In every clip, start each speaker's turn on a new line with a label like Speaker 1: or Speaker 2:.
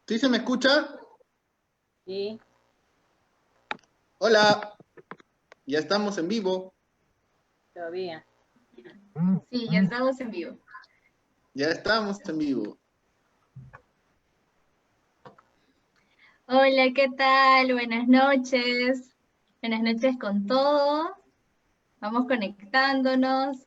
Speaker 1: ¿Sí se me escucha?
Speaker 2: Sí.
Speaker 1: Hola, ya estamos en vivo.
Speaker 2: Todavía.
Speaker 3: Sí, ya estamos en vivo.
Speaker 1: Ya estamos en vivo.
Speaker 3: Hola, ¿qué tal? Buenas noches. Buenas noches con todos. Vamos conectándonos.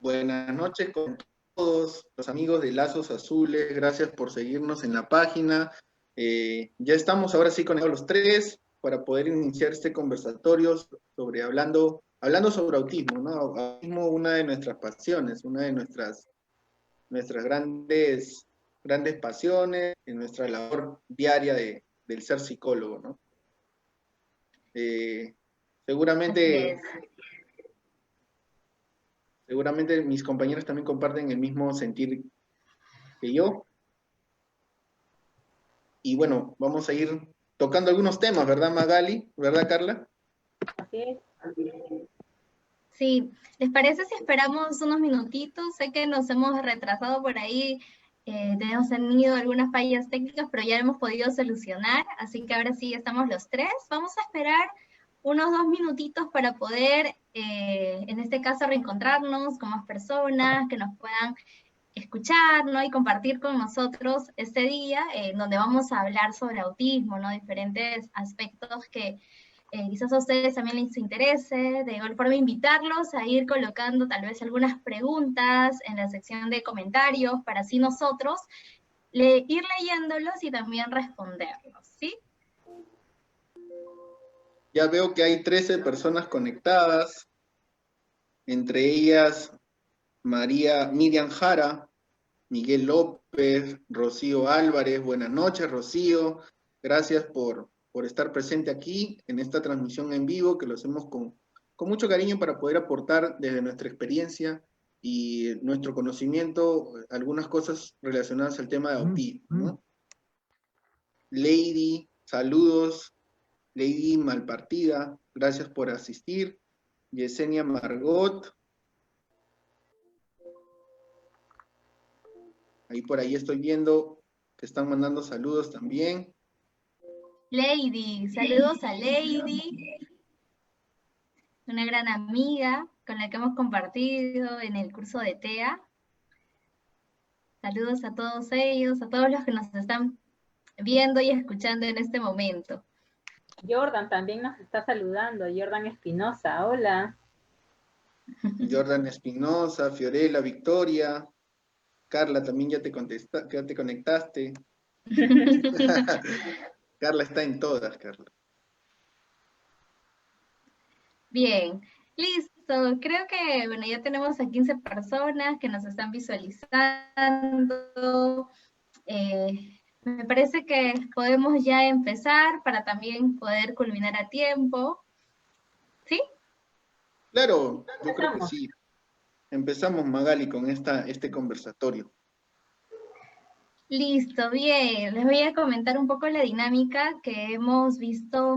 Speaker 1: Buenas noches con todos los amigos de Lazos Azules. Gracias por seguirnos en la página. Ya estamos ahora sí conectados los tres para poder iniciar este conversatorio sobre hablando sobre autismo, ¿no? Autismo, una de nuestras pasiones, una de nuestras grandes pasiones en nuestra labor diaria del ser psicólogo, ¿no? Seguramente mis compañeros también comparten el mismo sentir que yo. Y bueno, vamos a ir tocando algunos temas, ¿verdad, Magali? ¿Verdad, Carla?
Speaker 2: Así es.
Speaker 3: Sí, ¿les parece si esperamos unos minutitos? Sé que nos hemos retrasado por ahí, tenemos tenido algunas fallas técnicas, pero ya hemos podido solucionar, así que ahora sí estamos los tres. Vamos a esperar unos 2 minutitos para poder, en este caso, reencontrarnos con más personas que nos puedan escuchar, ¿no? Y compartir con nosotros este día, donde vamos a hablar sobre autismo, ¿no? Diferentes aspectos que quizás a ustedes también les interese, de igual forma invitarlos a ir colocando tal vez algunas preguntas en la sección de comentarios para así nosotros ir leyéndolos y también responderlos, ¿sí?
Speaker 1: Ya veo que hay 13 personas conectadas, entre ellas Miriam Jara, Miguel López, Rocío Álvarez. Buenas noches, Rocío. Gracias por estar presente aquí en esta transmisión en vivo, que lo hacemos con mucho cariño para poder aportar desde nuestra experiencia y nuestro conocimiento algunas cosas relacionadas al tema de autismo, ¿no? Lady, saludos. Lady Malpartida, gracias por asistir. Yesenia Margot. Por ahí estoy viendo que están mandando saludos también.
Speaker 3: Lady, saludos a Lady, una gran amiga con la que hemos compartido en el curso de TEA. Saludos a todos ellos, a todos los que nos están viendo y escuchando en este momento.
Speaker 2: Jordan también nos está saludando, Jordan Espinosa, hola.
Speaker 1: Jordan Espinosa, Fiorella, Victoria, Carla también ya te conectaste. Carla está en todas, Carla. Bien,
Speaker 3: listo. Creo que, bueno, ya tenemos a 15 personas que nos están visualizando. Me parece que podemos ya empezar para también poder culminar a tiempo. ¿Sí?
Speaker 1: Claro, yo creo que sí. Empezamos, Magali, con este conversatorio.
Speaker 3: Listo, bien. Les voy a comentar un poco la dinámica que hemos visto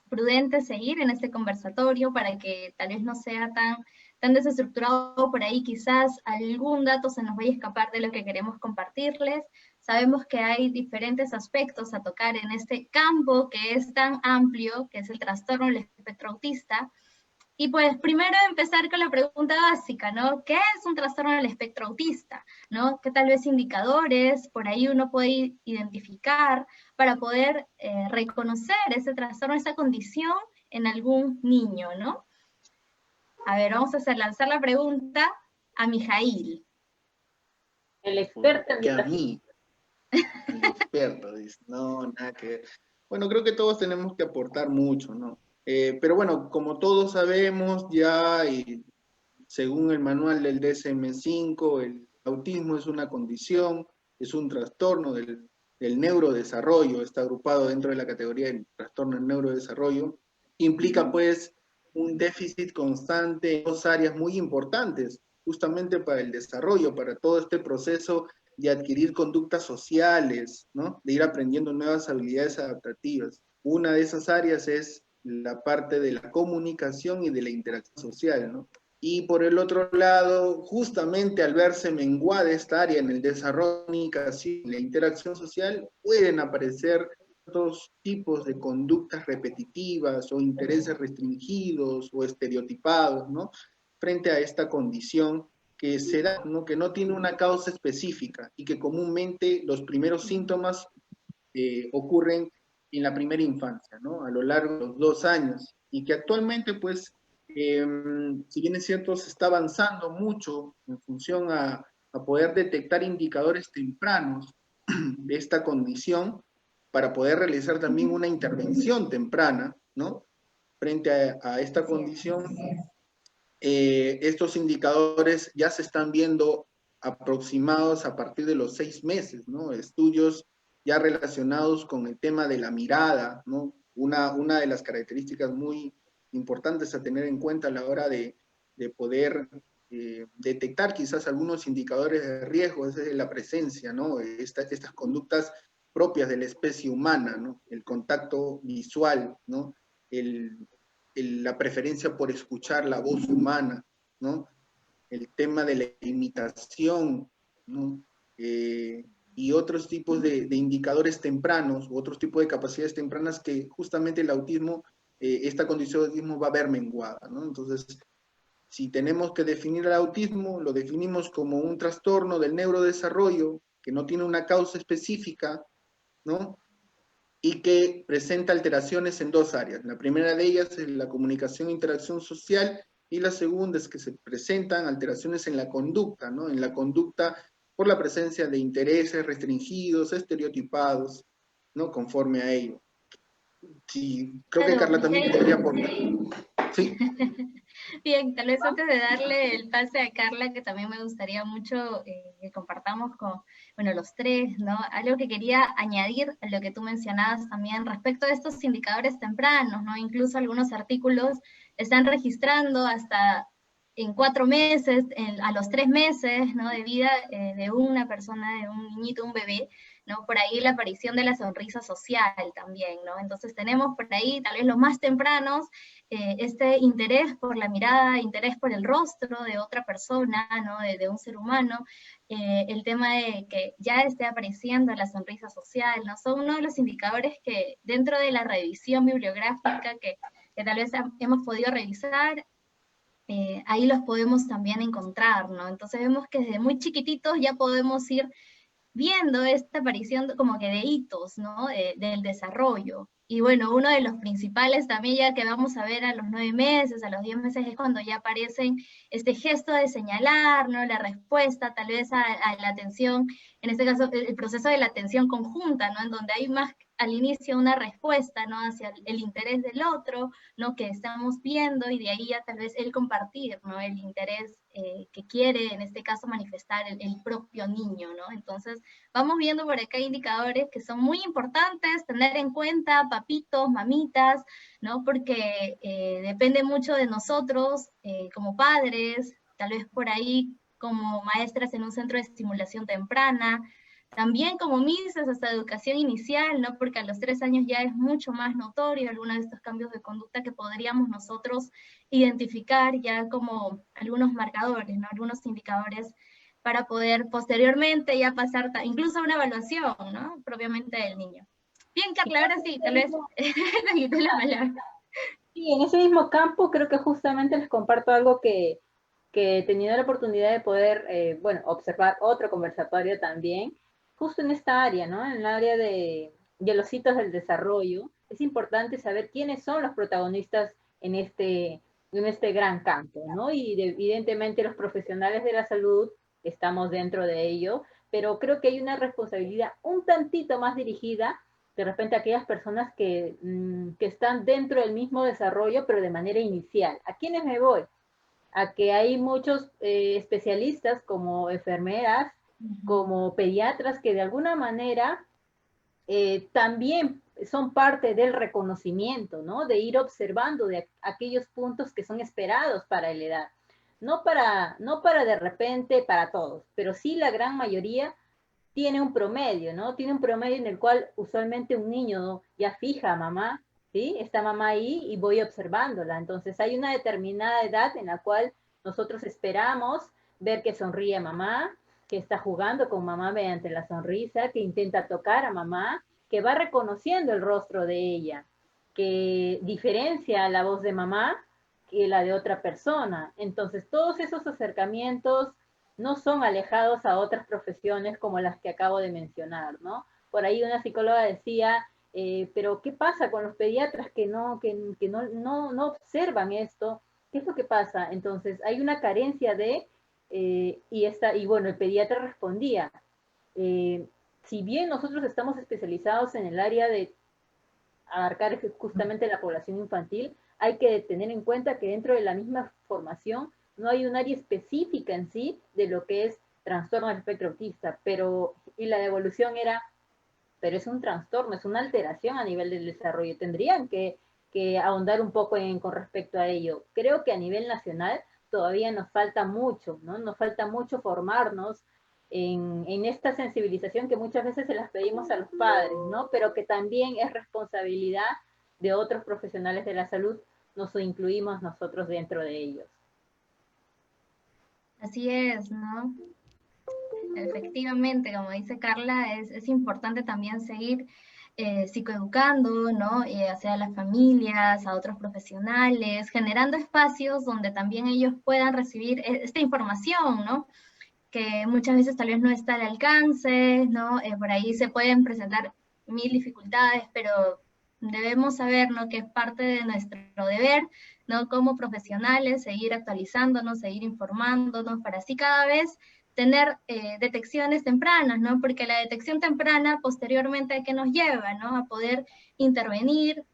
Speaker 3: prudente seguir en este conversatorio para que tal vez no sea tan desestructurado por ahí, quizás algún dato se nos vaya a escapar de lo que queremos compartirles. Sabemos que hay diferentes aspectos a tocar en este campo que es tan amplio, que es el trastorno del espectro autista. Y pues primero empezar con la pregunta básica, ¿no? ¿Qué es un trastorno del espectro autista? ¿No? ¿Qué tal vez indicadores por ahí uno puede identificar para poder reconocer ese trastorno, esa condición en algún niño, ¿no? A ver, vamos a lanzar la pregunta a Mijail.
Speaker 2: El experto
Speaker 1: en a mí. El experto, dice, no, nada que ver. Bueno, creo que todos tenemos que aportar mucho, ¿no? Pero bueno, como todos sabemos ya, y según el manual del DSM-5, el autismo es una condición, es un trastorno del neurodesarrollo, está agrupado dentro de la categoría del trastorno del neurodesarrollo, implica pues un déficit constante en dos áreas muy importantes, justamente para el desarrollo, para todo este proceso de adquirir conductas sociales, ¿no? De ir aprendiendo nuevas habilidades adaptativas. Una de esas áreas es la parte de la comunicación y de la interacción social, ¿no? Y por el otro lado, justamente al verse menguada esta área en el desarrollo de la comunicación y la interacción social, pueden aparecer otros tipos de conductas repetitivas o intereses restringidos o estereotipados, ¿no? Frente a esta condición que se da, ¿no? Que no tiene una causa específica y que comúnmente los primeros síntomas ocurren en la primera infancia, ¿no? A lo largo de los 2 años, y que actualmente, pues, si bien es cierto, se está avanzando mucho en función a poder detectar indicadores tempranos de esta condición para poder realizar también una intervención temprana, ¿no? Frente a esta condición, estos indicadores ya se están viendo aproximados a partir de los 6 meses, ¿no? Estudios ya relacionados con el tema de la mirada, ¿no? Una de las características muy importantes a tener en cuenta a la hora de poder detectar quizás algunos indicadores de riesgo es la presencia, ¿no? Estas conductas propias de la especie humana, ¿no? El contacto visual, ¿no? El, la preferencia por escuchar la voz humana, ¿no? El tema de la imitación, ¿no? Y otros tipos de indicadores tempranos, u otros tipos de capacidades tempranas que justamente el autismo, esta condición de autismo va a ver menguada, ¿no? Entonces, si tenemos que definir el autismo, lo definimos como un trastorno del neurodesarrollo que no tiene una causa específica, ¿no? Y que presenta alteraciones en 2 áreas. La primera de ellas es la comunicación e interacción social, y la segunda es que se presentan alteraciones en la conducta, ¿no? En la conducta por la presencia de intereses restringidos, estereotipados, ¿no? Conforme a ello. Sí, creo que
Speaker 3: Claro,
Speaker 1: Carla también podría aportar. Sí.
Speaker 3: bien, tal vez antes de darle el pase a Carla, que también me gustaría mucho que compartamos con, bueno, los tres, ¿no? Algo que quería añadir a lo que tú mencionabas también respecto a estos indicadores tempranos, ¿no? Incluso algunos artículos están registrando hasta en 4 meses, a los 3 meses, ¿no? De vida de una persona, de un niñito, un bebé, ¿no? Por ahí la aparición de la sonrisa social también, ¿no? Entonces tenemos por ahí tal vez los más tempranos, este interés por la mirada, interés por el rostro de otra persona, ¿no? De un ser humano, el tema de que ya esté apareciendo la sonrisa social, ¿no? Son uno de los indicadores que dentro de la revisión bibliográfica que tal vez hemos podido revisar, ahí los podemos también encontrar, ¿no? Entonces vemos que desde muy chiquititos ya podemos ir viendo esta aparición como que de hitos, ¿no? Del desarrollo. Y bueno, uno de los principales también ya que vamos a ver a los 9 meses, a los 10 meses, es cuando ya aparecen este gesto de señalar, ¿no? La respuesta tal vez a la atención, en este caso el proceso de la atención conjunta, ¿no? En donde hay más al inicio una respuesta, ¿no? Hacia el interés del otro, ¿no? Que estamos viendo, y de ahí ya tal vez el compartir, ¿no? El interés que quiere, en este caso, manifestar el propio niño, ¿no? Entonces, vamos viendo por acá indicadores que son muy importantes tener en cuenta, papitos, mamitas, ¿no? Porque depende mucho de nosotros como padres, tal vez por ahí como maestras en un centro de estimulación temprana, también como misas hasta educación inicial, ¿no? Porque a los 3 años ya es mucho más notorio algunos de estos cambios de conducta que podríamos nosotros identificar ya como algunos marcadores, ¿no? Algunos indicadores para poder posteriormente ya pasar incluso a una evaluación, ¿no? Propiamente del niño. Bien, Carla, ahora sí, tal vez te quité la palabra.
Speaker 2: Sí, en ese mismo campo creo que justamente les comparto algo que he tenido la oportunidad de poder, bueno, observar otro conversatorio también, justo en esta área, ¿no? En el área de los hitos del desarrollo. Es importante saber quiénes son los protagonistas en este gran campo, ¿no? Y evidentemente los profesionales de la salud estamos dentro de ello, pero creo que hay una responsabilidad un tantito más dirigida de repente a aquellas personas que están dentro del mismo desarrollo, pero de manera inicial. ¿A quiénes me voy? A que hay muchos especialistas como enfermeras, como pediatras, que de alguna manera también son parte del reconocimiento, ¿no? De ir observando de aquellos puntos que son esperados para la edad. No para de repente para todos, pero sí la gran mayoría tiene un promedio, ¿no? Tiene un promedio en el cual usualmente un niño ya fija a mamá, ¿sí? Está mamá ahí y voy observándola. Entonces hay una determinada edad en la cual Nosotros esperamos ver que sonríe mamá, que está jugando con mamá mediante la sonrisa, que intenta tocar a mamá, que va reconociendo el rostro de ella, que diferencia la voz de mamá que la de otra persona. Entonces, todos esos acercamientos no son alejados a otras profesiones como las que acabo de mencionar, ¿no? Por ahí una psicóloga decía, pero ¿qué pasa con los pediatras que no observan esto? ¿Qué es lo que pasa? Entonces, hay una carencia de, y bueno, el pediatra respondía, si bien nosotros estamos especializados en el área de abarcar justamente la población infantil, hay que tener en cuenta que dentro de la misma formación no hay un área específica en sí de lo que es trastorno del espectro autista, y la devolución era, pero es un trastorno, es una alteración a nivel del desarrollo. Tendrían que ahondar un poco con respecto a ello. Creo que a nivel nacional todavía nos falta mucho, ¿no? Nos falta mucho formarnos en esta sensibilización que muchas veces se las pedimos a los padres, ¿no? Pero que también es responsabilidad de otros profesionales de la salud, nos incluimos nosotros dentro de ellos.
Speaker 3: Así es, ¿no? Efectivamente, como dice Carla, es importante también seguir psicoeducando, ¿no? Hacia las familias, a otros profesionales, generando espacios donde también ellos puedan recibir esta información, ¿no? Que muchas veces tal vez no está al alcance, ¿no? Por ahí se pueden presentar mil dificultades, pero debemos saber, ¿no? Que es parte de nuestro deber, ¿no? Como profesionales, seguir actualizándonos, seguir informándonos, para así cada vez tener detecciones tempranas, ¿no? Porque la detección temprana posteriormente a qué nos lleva, ¿no? A poder intervenir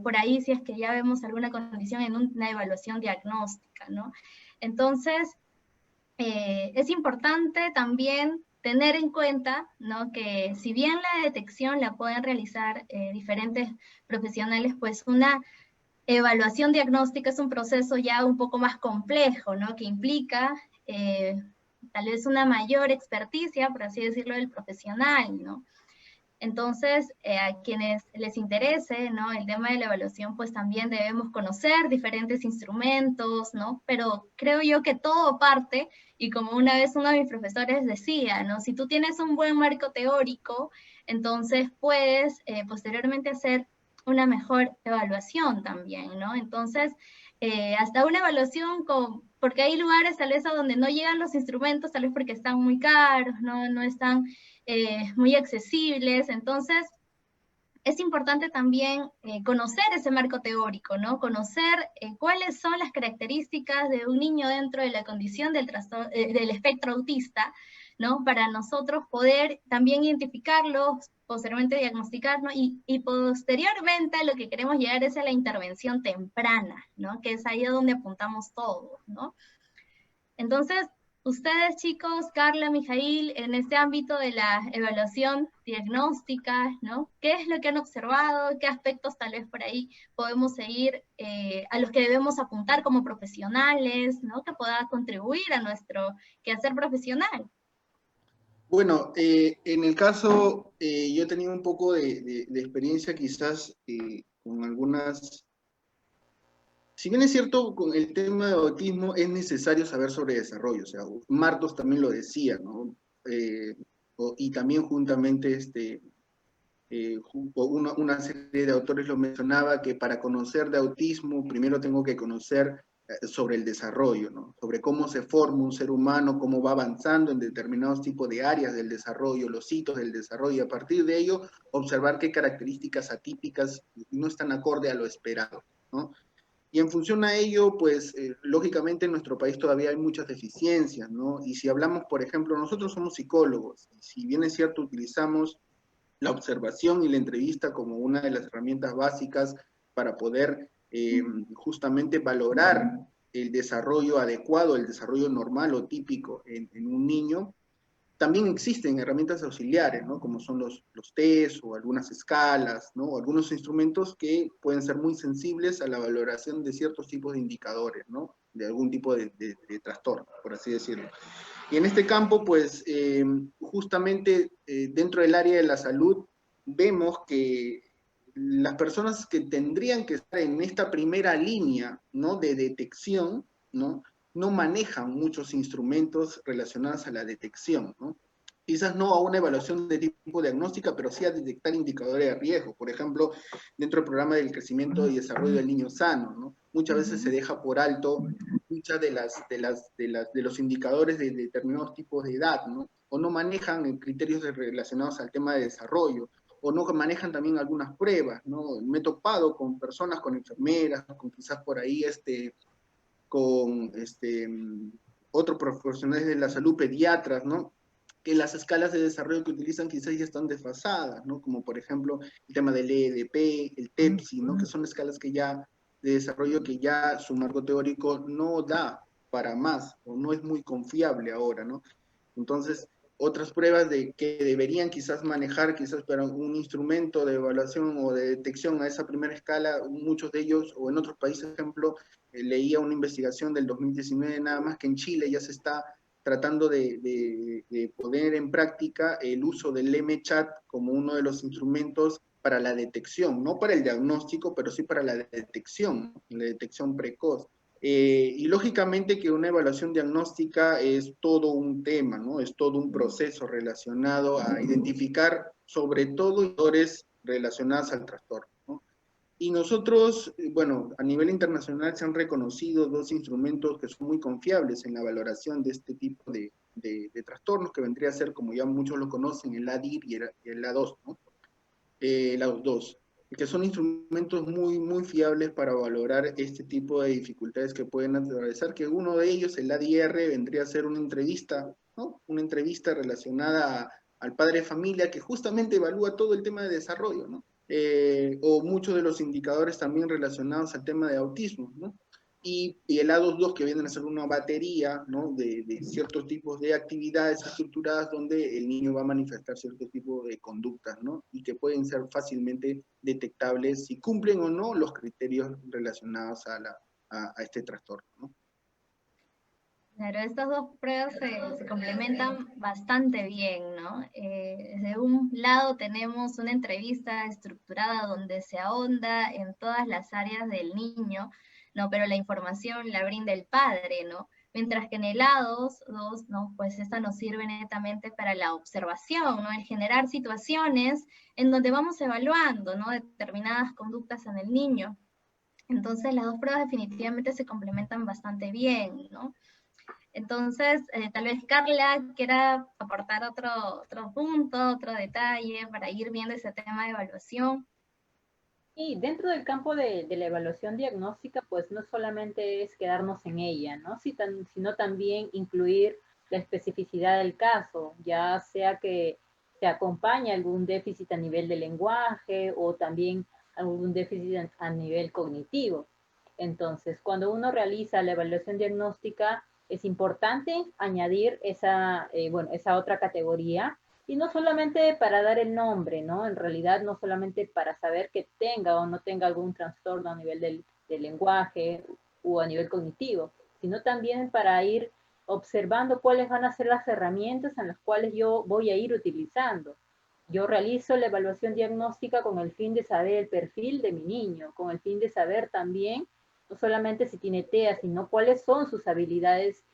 Speaker 3: por ahí si es que ya vemos alguna condición en una evaluación diagnóstica, ¿no? Entonces, es importante también tener en cuenta, ¿no? Que si bien la detección la pueden realizar diferentes profesionales, pues una evaluación diagnóstica es un proceso ya un poco más complejo, ¿no? Que implica tal vez una mayor experticia, por así decirlo, del profesional, ¿no? Entonces, a quienes les interese, ¿no? El tema de la evaluación, pues también debemos conocer diferentes instrumentos, ¿no? Pero creo yo que todo parte, y como una vez uno de mis profesores decía, ¿no? Si tú tienes un buen marco teórico, entonces puedes posteriormente hacer una mejor evaluación también, ¿no? Entonces, hasta una evaluación porque hay lugares tal vez a donde no llegan los instrumentos, tal vez porque están muy caros, no están muy accesibles. Entonces, es importante también conocer ese marco teórico, ¿no? Conocer cuáles son las características de un niño dentro de la condición del espectro autista, ¿no? Para nosotros poder también identificarlos, posteriormente diagnosticarnos y posteriormente a lo que queremos llegar es a la intervención temprana, ¿no? Que es ahí a donde apuntamos todos, ¿no? Entonces, ustedes chicos, Carla, Mijail, en este ámbito de la evaluación diagnóstica, ¿no? ¿Qué es lo que han observado? ¿Qué aspectos tal vez por ahí podemos seguir, a los que debemos apuntar como profesionales, ¿no? Que pueda contribuir a nuestro quehacer profesional.
Speaker 1: Bueno, en el caso, yo he tenido un poco de experiencia quizás con algunas. Si bien es cierto, con el tema de autismo es necesario saber sobre desarrollo, o sea, Martos también lo decía, ¿no? Y también juntamente una serie de autores lo mencionaba, que para conocer de autismo primero tengo que conocer sobre el desarrollo, ¿no? Sobre cómo se forma un ser humano, cómo va avanzando en determinados tipos de áreas del desarrollo, los hitos del desarrollo, y a partir de ello observar qué características atípicas no están acorde a lo esperado, ¿no? Y en función a ello, pues, lógicamente en nuestro país todavía hay muchas deficiencias, ¿no? Y si hablamos, por ejemplo, nosotros somos psicólogos, y si bien es cierto, utilizamos la observación y la entrevista como una de las herramientas básicas para poder justamente valorar el desarrollo adecuado, el desarrollo normal o típico en un niño. También existen herramientas auxiliares, ¿no? Como son los test o algunas escalas, ¿no? O algunos instrumentos que pueden ser muy sensibles a la valoración de ciertos tipos de indicadores, ¿no? De algún tipo de trastorno, por así decirlo. Y en este campo, pues, justamente dentro del área de la salud, vemos que las personas que tendrían que estar en esta primera línea, ¿no? De detección, ¿no? no manejan muchos instrumentos relacionados a la detección, ¿no? Quizás no a una evaluación de tipo diagnóstica, pero sí a detectar indicadores de riesgo. Por ejemplo, dentro del programa del crecimiento y desarrollo del niño sano, ¿no? Muchas veces se deja por alto muchas de los indicadores de determinados tipos de edad, ¿no? O no manejan criterios relacionados al tema de desarrollo, o no manejan también algunas pruebas, ¿no? Me he topado con personas, con enfermeras, con quizás por ahí con otros profesionales de la salud, pediatras, ¿no? Que las escalas de desarrollo que utilizan quizás ya están desfasadas, ¿no? Como por ejemplo el tema del EDP, el TEPSI, ¿no? Que son escalas que ya de desarrollo que ya su marco teórico no da para más, o no es muy confiable ahora, ¿no? Entonces, otras pruebas que deberían quizás manejar, quizás para un instrumento de evaluación o de detección a esa primera escala, muchos de ellos, o en otros países, por ejemplo, leía una investigación del 2019 nada más que en Chile ya se está tratando de poner en práctica el uso del MChat como uno de los instrumentos para la detección, no para el diagnóstico, pero sí para la detección precoz. Y lógicamente que una evaluación diagnóstica es todo un tema, ¿no? Es todo un proceso relacionado a identificar sobre todo factores relacionados al trastorno, ¿no? Y nosotros, bueno, a nivel internacional se han reconocido dos instrumentos que son muy confiables en la valoración de este tipo de trastornos, que vendría a ser, como ya muchos lo conocen, el ADIR y el A2, ¿no? Los dos, que son instrumentos muy, muy fiables para valorar este tipo de dificultades que pueden atravesar, que uno de ellos, el ADR, vendría a ser una entrevista, ¿no? Una entrevista relacionada al padre de familia que justamente evalúa todo el tema de desarrollo, ¿no? O muchos de los indicadores también relacionados al tema de autismo, ¿no? Y el A22 que vienen a ser una batería, ¿no? de ciertos tipos de actividades estructuradas donde el niño va a manifestar cierto tipo de conductas, ¿no? Y que pueden ser fácilmente detectables si cumplen o no los criterios relacionados a este trastorno, ¿no?
Speaker 3: Claro, estas dos pruebas se complementan bastante bien, ¿no? Desde un lado tenemos una entrevista estructurada donde se ahonda en todas las áreas del niño, ¿no? Pero la información la brinda el padre, ¿no? Mientras que en el A2, ¿no? Pues esta nos sirve netamente para la observación, ¿no? El generar situaciones en donde vamos evaluando, ¿no? Determinadas conductas en el niño. Entonces las dos pruebas definitivamente se complementan bastante bien, ¿no? Entonces, tal vez Carla quiera aportar otro punto, otro detalle para ir viendo ese tema de evaluación.
Speaker 2: Y dentro del campo de la evaluación diagnóstica, pues no solamente es quedarnos en ella, ¿no? Sino también incluir la especificidad del caso, ya sea que se acompañe algún déficit a nivel de lenguaje o también algún déficit a nivel cognitivo. Entonces, cuando uno realiza la evaluación diagnóstica, es importante añadir esa otra categoría, y no solamente para dar el nombre, ¿no? En realidad no solamente para saber que tenga o no tenga algún trastorno a nivel del lenguaje o a nivel cognitivo, sino también para ir observando cuáles van a ser las herramientas en las cuales yo voy a ir utilizando. Yo realizo la evaluación diagnóstica con el fin de saber el perfil de mi niño, con el fin de saber también no solamente si tiene TEA, sino cuáles son sus habilidades,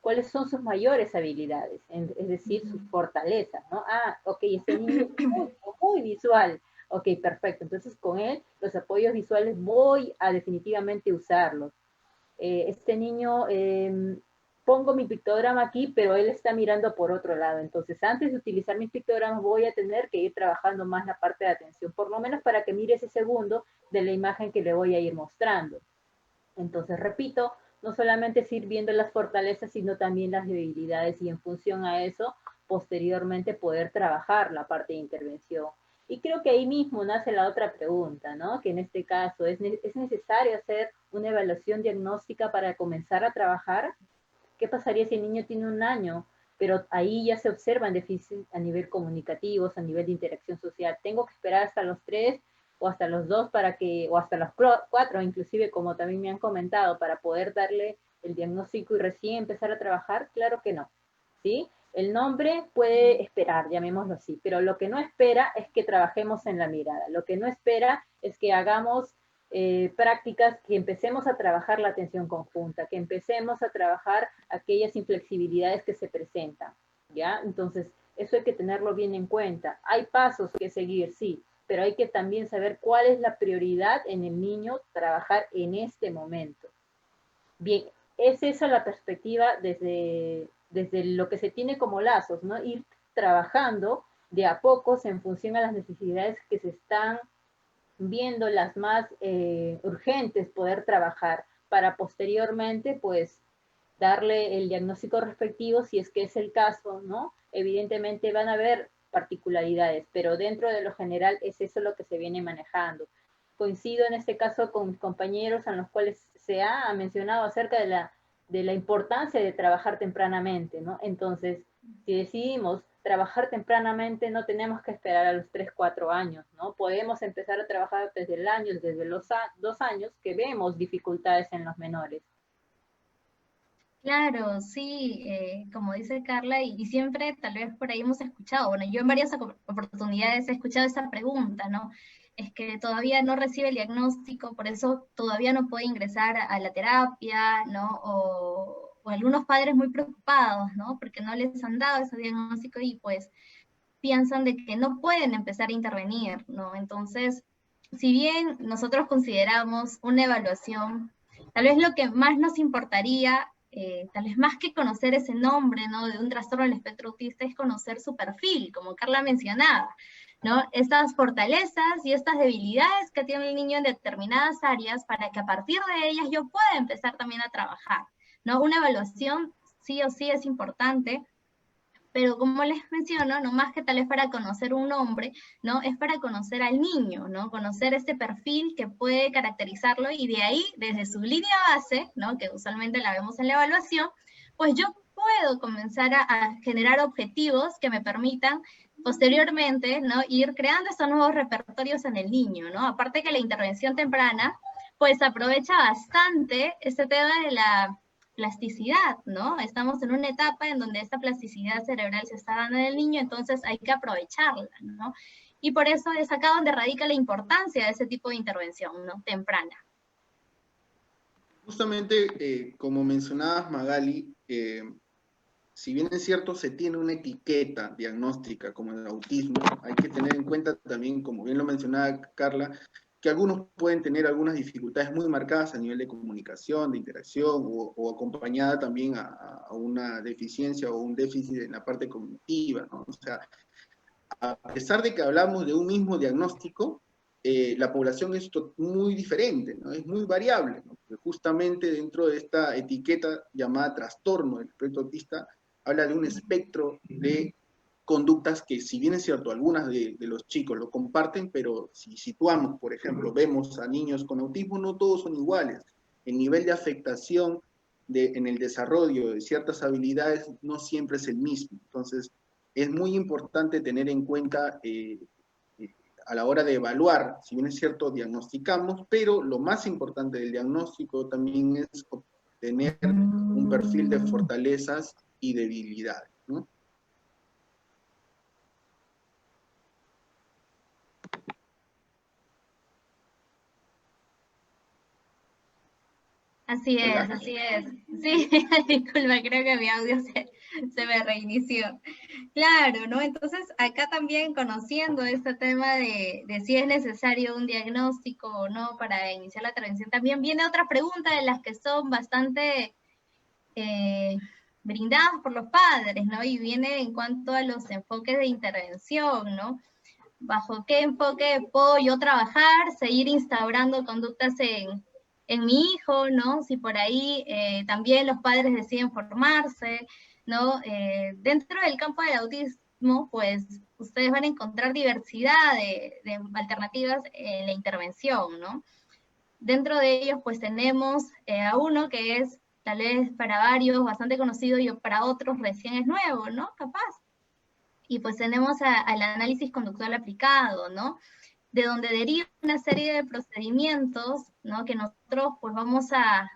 Speaker 2: cuáles son sus mayores habilidades, es decir, sus fortalezas, ¿no? Ah, ok, este niño es muy, muy visual, ok, perfecto, entonces con él los apoyos visuales voy a definitivamente usarlos. Este niño, pongo mi pictograma aquí, pero él está mirando por otro lado, entonces antes de utilizar mis pictogramas voy a tener que ir trabajando más la parte de atención, por lo menos para que mire ese segundo de la imagen que le voy a ir mostrando. Entonces, repito, no solamente es ir viendo las fortalezas, sino también las debilidades y en función a eso, posteriormente poder trabajar la parte de intervención. Y creo que ahí mismo nace la otra pregunta, ¿no? Que en este caso, ¿es necesario hacer una evaluación diagnóstica para comenzar a trabajar? ¿Qué pasaría si el niño tiene 1 año, pero ahí ya se observan déficits a nivel comunicativo, a nivel de interacción social? ¿Tengo que esperar hasta los 3 o hasta los 2 o hasta los 4, inclusive, como también me han comentado, para poder darle el diagnóstico y recién empezar a trabajar? Claro que no, ¿sí? El nombre puede esperar, llamémoslo así, pero lo que no espera es que trabajemos en la mirada, lo que no espera es que hagamos prácticas, que empecemos a trabajar la atención conjunta, que empecemos a trabajar aquellas inflexibilidades que se presentan, ¿ya? Entonces, eso hay que tenerlo bien en cuenta. Hay pasos que seguir, sí, pero hay que también saber cuál es la prioridad en el niño trabajar en este momento. Bien, es esa la perspectiva desde lo que se tiene como lazos, ¿no? Ir trabajando de a pocos en función a las necesidades que se están viendo, las más urgentes, poder trabajar para posteriormente, pues, darle el diagnóstico respectivo si es que es el caso, ¿no? Evidentemente van a haber particularidades, pero dentro de lo general es eso lo que se viene manejando. Coincido en este caso con mis compañeros en los cuales se ha mencionado acerca de la importancia de trabajar tempranamente, ¿no? Entonces, si decidimos trabajar tempranamente, no tenemos que esperar a los 3, 4 años, ¿no? Podemos empezar a trabajar desde el año, desde los 2 años, que vemos dificultades en los menores.
Speaker 3: Claro, sí, como dice Carla, y siempre tal vez por ahí hemos escuchado, bueno, yo en varias oportunidades he escuchado esa pregunta, ¿no? Es que todavía no recibe el diagnóstico, por eso todavía no puede ingresar a la terapia, ¿no? O algunos padres muy preocupados, ¿no? Porque no les han dado ese diagnóstico y pues piensan de que no pueden empezar a intervenir, ¿no? Entonces, si bien nosotros consideramos una evaluación, tal vez lo que más nos importaría, tal vez más que conocer ese nombre, ¿no? De un trastorno del espectro autista, es conocer su perfil, como Carla mencionaba, ¿no? Estas fortalezas y estas debilidades que tiene el niño en determinadas áreas para que a partir de ellas yo pueda empezar también a trabajar, ¿no? Una evaluación sí o sí es importante, pero como les menciono, no más que tal vez para conocer un hombre, ¿no? Es para conocer al niño, ¿no? Conocer ese perfil que puede caracterizarlo y de ahí, desde su línea base, ¿no? Que usualmente la vemos en la evaluación, pues yo puedo comenzar a generar objetivos que me permitan posteriormente, ¿no? Ir creando esos nuevos repertorios en el niño, ¿no? Aparte que la intervención temprana, pues aprovecha bastante este tema de la plasticidad, ¿no? Estamos en una etapa en donde esta plasticidad cerebral se está dando en el niño, entonces hay que aprovecharla, ¿no? Y por eso es acá donde radica la importancia de ese tipo de intervención, ¿no? Temprana.
Speaker 1: Justamente, como mencionabas, Magali, si bien es cierto, se tiene una etiqueta diagnóstica como el autismo, hay que tener en cuenta también, como bien lo mencionaba Carla, que algunos pueden tener algunas dificultades muy marcadas a nivel de comunicación, de interacción, o acompañada también a una deficiencia o un déficit en la parte cognitiva, ¿no? O sea, a pesar de que hablamos de un mismo diagnóstico, la población es muy diferente, ¿no? Es muy variable, ¿no? Porque justamente dentro de esta etiqueta llamada trastorno del espectro autista, habla de un espectro de conductas que, si bien es cierto, algunas de los chicos lo comparten, pero si situamos, por ejemplo, vemos a niños con autismo, no todos son iguales. El nivel de afectación en el desarrollo de ciertas habilidades no siempre es el mismo. Entonces, es muy importante tener en cuenta a la hora de evaluar, si bien es cierto, diagnosticamos, pero lo más importante del diagnóstico también es obtener un perfil de fortalezas y debilidades, ¿no?
Speaker 3: Así es,
Speaker 1: ¿Hola?
Speaker 3: así es. Sí, disculpa, creo que mi audio se me reinició. Claro, ¿no? Entonces, acá también conociendo este tema de si es necesario un diagnóstico o no para iniciar la intervención, también viene otra pregunta de las que son bastante brindadas por los padres, ¿no? Y viene en cuanto a los enfoques de intervención, ¿no? ¿Bajo qué enfoque puedo yo trabajar, seguir instaurando conductas en mi hijo, ¿no? Si por ahí también los padres deciden formarse, ¿no? Dentro del campo del autismo, pues ustedes van a encontrar diversidad de alternativas en la intervención, ¿no? Dentro de ellos, pues tenemos a uno que es tal vez para varios bastante conocido y para otros recién es nuevo, ¿no? Capaz. Y pues tenemos al análisis conductual aplicado, ¿no? De donde deriva una serie de procedimientos, ¿no? Que nosotros pues vamos a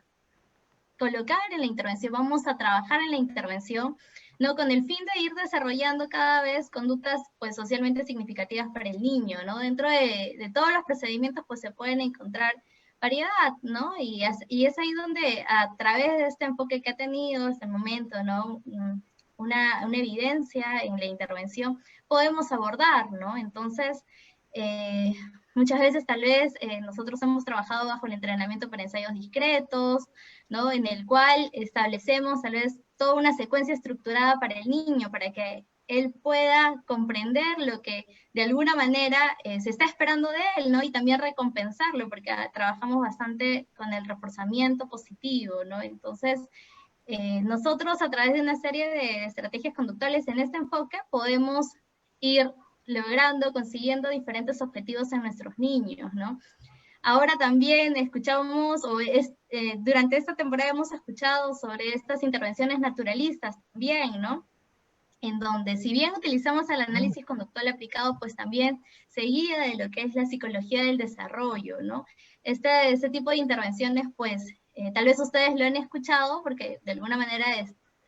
Speaker 3: colocar en la intervención, vamos a trabajar en la intervención, ¿no? Con el fin de ir desarrollando cada vez conductas pues socialmente significativas para el niño, ¿no? Dentro de todos los procedimientos pues se pueden encontrar variedad, ¿no? Y es ahí donde a través de este enfoque que ha tenido hasta el momento, ¿no? Una evidencia en la intervención, podemos abordar, ¿no? Entonces, muchas veces tal vez nosotros hemos trabajado bajo el entrenamiento para ensayos discretos, ¿no? En el cual establecemos tal vez toda una secuencia estructurada para el niño, para que él pueda comprender lo que de alguna manera se está esperando de él, ¿no? Y también recompensarlo, porque trabajamos bastante con el reforzamiento positivo, ¿no? Entonces, nosotros a través de una serie de estrategias conductuales en este enfoque podemos ir logrando, consiguiendo diferentes objetivos en nuestros niños, ¿no? Ahora también escuchamos, durante esta temporada hemos escuchado sobre estas intervenciones naturalistas también, ¿no? En donde si bien utilizamos el análisis conductual aplicado, pues también se guía de lo que es la psicología del desarrollo, ¿no? Este tipo de intervenciones, pues, tal vez ustedes lo han escuchado, porque de alguna manera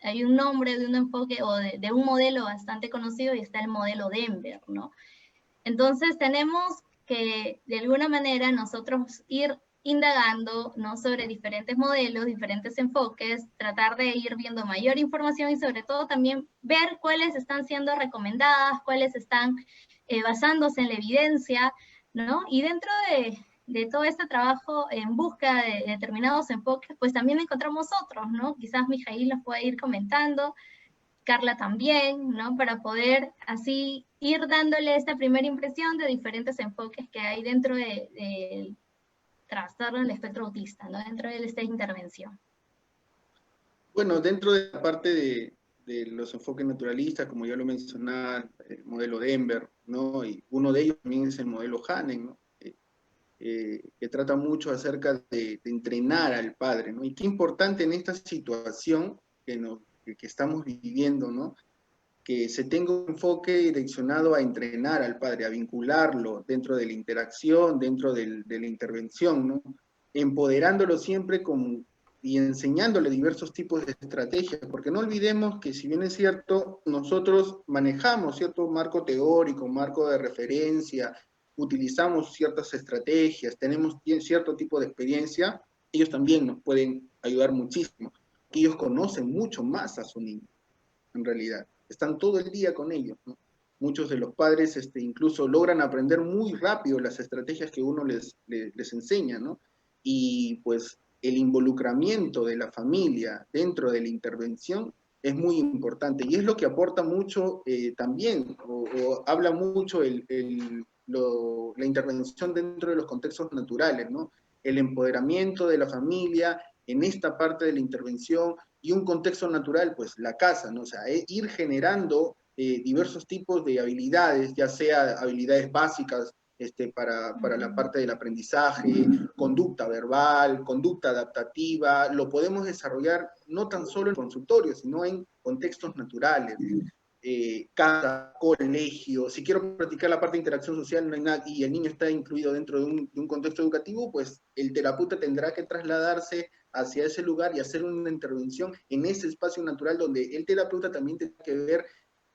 Speaker 3: hay un nombre de un enfoque o de un modelo bastante conocido, y está el modelo Denver, ¿no? Entonces tenemos que, de alguna manera, nosotros ir indagando, ¿no? Sobre diferentes modelos, diferentes enfoques, tratar de ir viendo mayor información y sobre todo también ver cuáles están siendo recomendadas, cuáles están basándose en la evidencia, ¿no? Y dentro de todo este trabajo en busca de determinados enfoques, pues también encontramos otros, ¿no? Quizás Mijail nos puede ir comentando, Carla también, ¿no? Para poder así ir dándole esta primera impresión de diferentes enfoques que hay dentro del trastorno del espectro autista, ¿no? Dentro de esta intervención.
Speaker 1: Bueno, dentro de la parte de los enfoques naturalistas, como ya lo mencionaba, el modelo Denver, ¿no? Y uno de ellos también es el modelo Hanen, ¿no? Que trata mucho acerca de entrenar al padre, ¿no? Y qué importante en esta situación que estamos viviendo, ¿no? Que se tenga un enfoque direccionado a entrenar al padre, a vincularlo dentro de la interacción, dentro de la intervención, ¿no? Empoderándolo siempre y enseñándole diversos tipos de estrategias, porque no olvidemos que si bien es cierto, nosotros manejamos cierto marco teórico, marco de referencia, utilizamos ciertas estrategias, tenemos cierto tipo de experiencia, ellos también nos pueden ayudar muchísimo, porque ellos conocen mucho más a su niño, en realidad. Están todo el día con ellos, ¿no? Muchos de los padres incluso logran aprender muy rápido las estrategias que uno les enseña, ¿no? Y pues el involucramiento de la familia dentro de la intervención es muy importante y es lo que aporta mucho también, o habla mucho la intervención dentro de los contextos naturales, ¿no? El empoderamiento de la familia en esta parte de la intervención y un contexto natural, pues la casa, ¿no? O sea, ir generando diversos tipos de habilidades, ya sea habilidades básicas para la parte del aprendizaje, conducta verbal, conducta adaptativa, lo podemos desarrollar no tan solo en consultorios, sino en contextos naturales. Casa, colegio, si quiero practicar la parte de interacción social no hay nada, y el niño está incluido dentro de un contexto educativo, pues el terapeuta tendrá que trasladarse hacia ese lugar y hacer una intervención en ese espacio natural donde el terapeuta también tiene que ver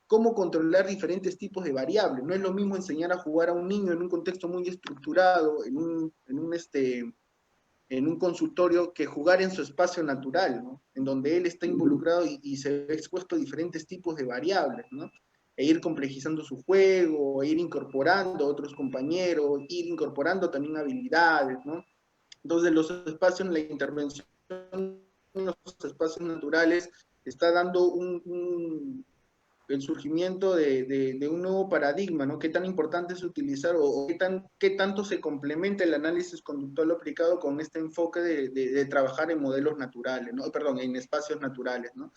Speaker 1: cómo controlar diferentes tipos de variables. No es lo mismo enseñar a jugar a un niño en un contexto muy estructurado, en un consultorio, que jugar en su espacio natural, ¿no? En donde él está involucrado y se ve expuesto a diferentes tipos de variables, ¿no? E ir complejizando su juego, e ir incorporando a otros compañeros, ir incorporando también habilidades, ¿no? Entonces los espacios, la intervención en los espacios naturales está dando el surgimiento de un nuevo paradigma, ¿no? Qué tan importante es utilizar o qué tanto se complementa el análisis conductual aplicado con este enfoque de trabajar en modelos naturales, ¿no? Perdón, en espacios naturales, ¿no?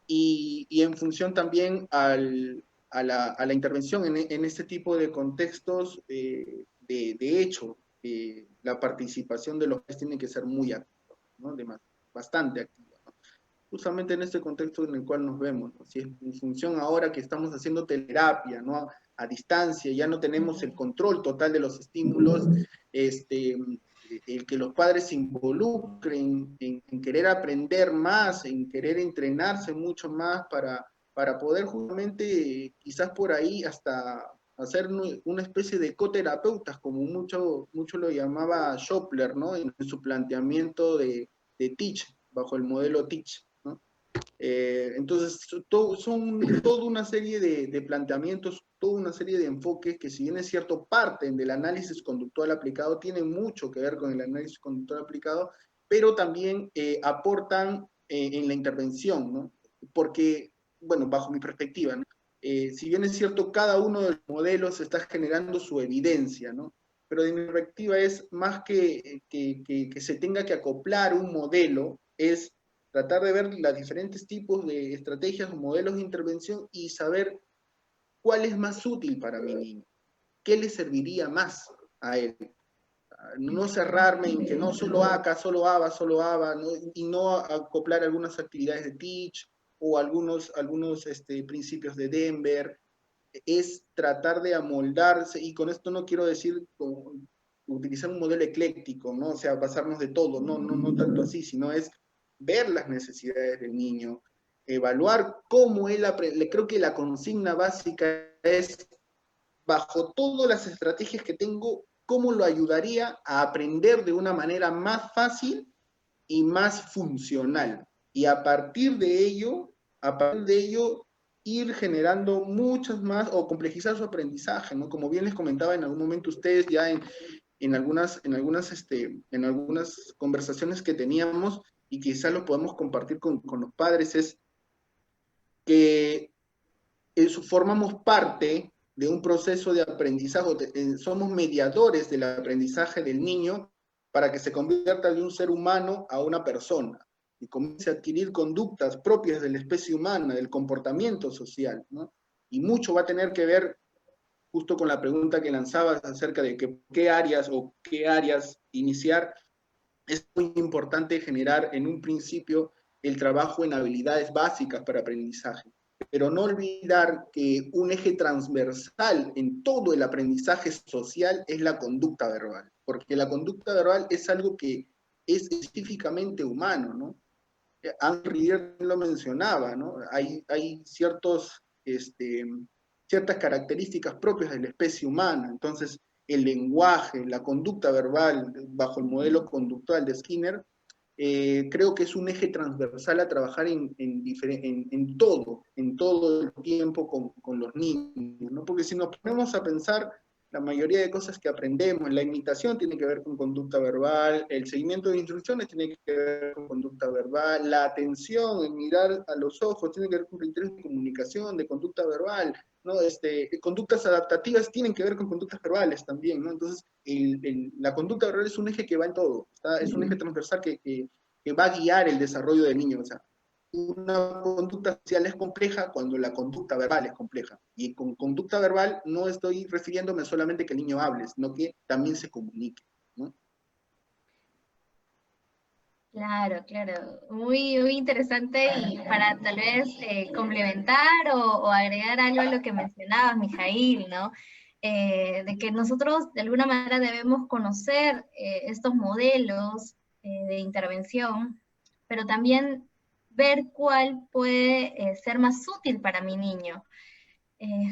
Speaker 1: Y en función también a la intervención en este tipo de contextos, de hecho, la participación de los padres tiene que ser muy activa, ¿no? Bastante activa, ¿no? Justamente en este contexto en el cual nos vemos, ¿no? Si es en función ahora que estamos haciendo terapia, ¿no? A distancia, ya no tenemos el control total de los estímulos, el que los padres se involucren en querer aprender más, en querer entrenarse mucho más para poder justamente, quizás por ahí hasta hacer una especie de coterapeutas, como mucho lo llamaba Schopler, ¿no? En su planteamiento de Teach, bajo el modelo Teach, ¿no? Entonces, son toda una serie de planteamientos, toda una serie de enfoques que, si bien es cierto, parten del análisis conductual aplicado, tienen mucho que ver con el análisis conductual aplicado, pero también aportan en la intervención, ¿no? Porque, bueno, bajo mi perspectiva, ¿no? Si bien es cierto, cada uno de los modelos está generando su evidencia, ¿no? Pero de mi perspectiva es más que se tenga que acoplar un modelo, es tratar de ver los diferentes tipos de estrategias o modelos de intervención y saber cuál es más útil para mi niño, qué le serviría más a él. No cerrarme en que no solo ACA, solo ABA, solo ABA, ¿no? Y no acoplar algunas actividades de Teach o algunos principios de Denver. Es tratar de amoldarse, y con esto no quiero decir utilizar un modelo ecléctico, ¿no? O sea, basarnos de todo, no tanto así, sino es ver las necesidades del niño, evaluar cómo él aprende. Creo que la consigna básica es, bajo todas las estrategias que tengo, cómo lo ayudaría a aprender de una manera más fácil y más funcional. Y a partir de ello, ir generando muchas más, o complejizar su aprendizaje, ¿no? Como bien les comentaba en algún momento ustedes, ya en algunas conversaciones que teníamos, y quizás lo podemos compartir con los padres, es que formamos parte de un proceso de aprendizaje, somos mediadores del aprendizaje del niño para que se convierta de un ser humano a una persona y comience a adquirir conductas propias de la especie humana, del comportamiento social, ¿no? Y mucho va a tener que ver justo con la pregunta que lanzabas acerca de qué áreas iniciar. Es muy importante generar en un principio el trabajo en habilidades básicas para aprendizaje, pero no olvidar que un eje transversal en todo el aprendizaje social es la conducta verbal, porque la conducta verbal es algo que es específicamente humano, ¿no? Henry lo mencionaba, ¿no? Hay ciertas características propias de la especie humana. Entonces, el lenguaje, la conducta verbal, bajo el modelo conductual de Skinner, creo que es un eje transversal a trabajar en todo el tiempo con los niños, ¿no? Porque si nos ponemos a pensar, la mayoría de cosas que aprendemos, la imitación tiene que ver con conducta verbal, el seguimiento de instrucciones tiene que ver con conducta verbal, la atención, el mirar a los ojos, tiene que ver con criterios de comunicación, de conducta verbal, ¿no? Conductas adaptativas tienen que ver con conductas verbales también, ¿no? Entonces, la conducta verbal es un eje que va en todo, es un eje transversal que va a guiar el desarrollo del niño. O sea, una conducta social es compleja cuando la conducta verbal es compleja. Y con conducta verbal no estoy refiriéndome solamente que el niño hable, sino que también se comunique, ¿no?
Speaker 3: Claro, claro, muy, muy interesante, y para tal vez complementar o agregar algo a lo que mencionabas, Mijail, ¿no? De que nosotros de alguna manera debemos conocer estos modelos de intervención, pero también ver cuál puede ser más útil para mi niño.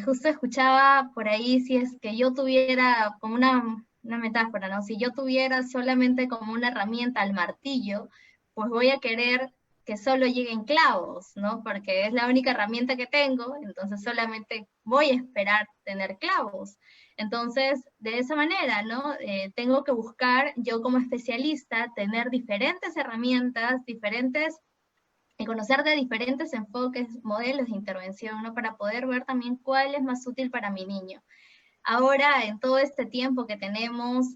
Speaker 3: Justo escuchaba por ahí, si es que yo tuviera como una metáfora, ¿no? Si yo tuviera solamente como una herramienta al martillo, pues voy a querer que solo lleguen clavos, ¿no? Porque es la única herramienta que tengo, entonces solamente voy a esperar tener clavos. Entonces, de esa manera, ¿no? Tengo que buscar, yo como especialista, tener diferentes herramientas, y conocer de diferentes enfoques, modelos de intervención, ¿no? Para poder ver también cuál es más útil para mi niño. Ahora, en todo este tiempo que tenemos,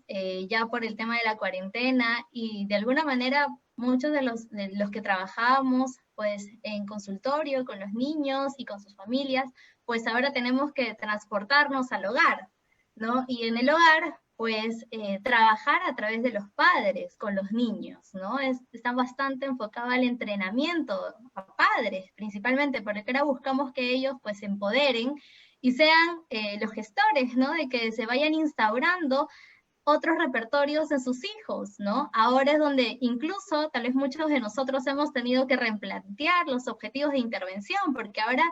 Speaker 3: ya por el tema de la cuarentena, y de alguna manera muchos de los que trabajamos pues en consultorio con los niños y con sus familias, pues ahora tenemos que transportarnos al hogar, ¿no? Y en el hogar, pues trabajar a través de los padres con los niños, ¿no? Está bastante enfocado al entrenamiento a padres, principalmente, porque ahora buscamos que ellos pues se empoderen y sean los gestores, ¿no? De que se vayan instaurando otros repertorios en sus hijos, ¿no? Ahora es donde incluso tal vez muchos de nosotros hemos tenido que replantear los objetivos de intervención, porque ahora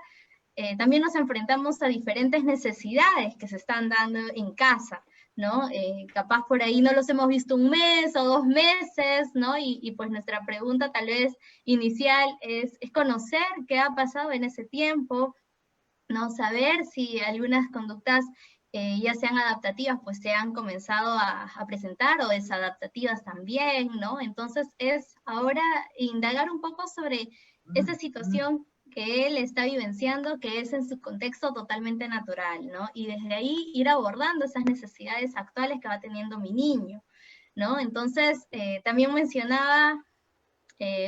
Speaker 3: también nos enfrentamos a diferentes necesidades que se están dando en casa, ¿no? Capaz por ahí no los hemos visto un mes o 2 meses, ¿no? Y pues nuestra pregunta tal vez inicial es conocer qué ha pasado en ese tiempo, ¿no? Saber si algunas conductas ya sean adaptativas, pues se han comenzado a presentar, o desadaptativas también, ¿no? Entonces es ahora indagar un poco sobre esa situación que él está vivenciando, que es en su contexto totalmente natural, ¿no? Y desde ahí ir abordando esas necesidades actuales que va teniendo mi niño, ¿no? Entonces, también mencionaba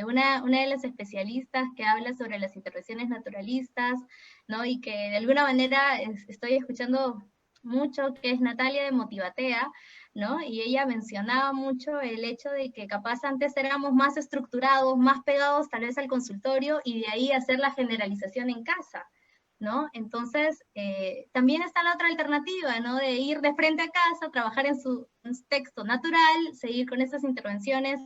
Speaker 3: una de las especialistas que habla sobre las intervenciones naturalistas, ¿no? Y que de alguna manera estoy escuchando mucho, que es Natalia de Motivatea, ¿no? Y ella mencionaba mucho el hecho de que capaz antes éramos más estructurados, más pegados tal vez al consultorio, y de ahí hacer la generalización en casa, ¿no? Entonces, también está la otra alternativa, ¿no? De ir de frente a casa, trabajar en su texto natural, seguir con esas intervenciones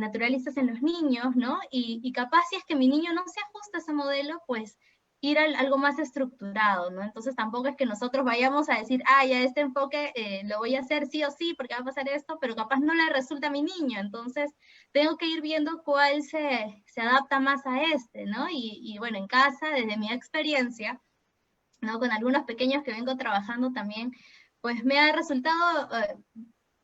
Speaker 3: naturalistas en los niños, ¿no? Y capaz si es que mi niño no se ajusta a ese modelo, pues ir a algo más estructurado, ¿no? Entonces tampoco es que nosotros vayamos a decir, ya este enfoque lo voy a hacer sí o sí porque va a pasar esto, pero capaz no le resulta a mi niño, entonces tengo que ir viendo cuál se adapta más a este, ¿no? Y bueno, en casa, desde mi experiencia, ¿no? Con algunos pequeños que vengo trabajando también, pues me ha resultado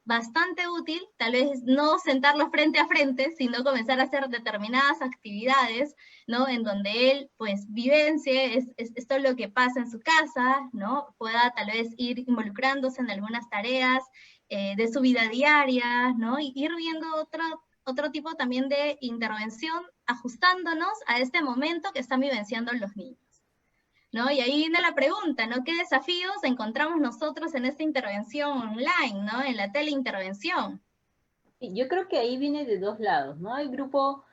Speaker 3: bastante útil, tal vez no sentarlo frente a frente, sino comenzar a hacer determinadas actividades, ¿no? En donde él, pues, vivencie esto es lo que pasa en su casa, ¿no? Pueda tal vez ir involucrándose en algunas tareas de su vida diaria, ¿no? Y ir viendo otro tipo también de intervención, ajustándonos a este momento que están vivenciando los niños, ¿no? Y ahí viene la pregunta, ¿no? ¿Qué desafíos encontramos nosotros en esta intervención online, ¿no? En la teleintervención.
Speaker 2: Sí, yo creo que ahí viene de dos lados, ¿no? El grupo,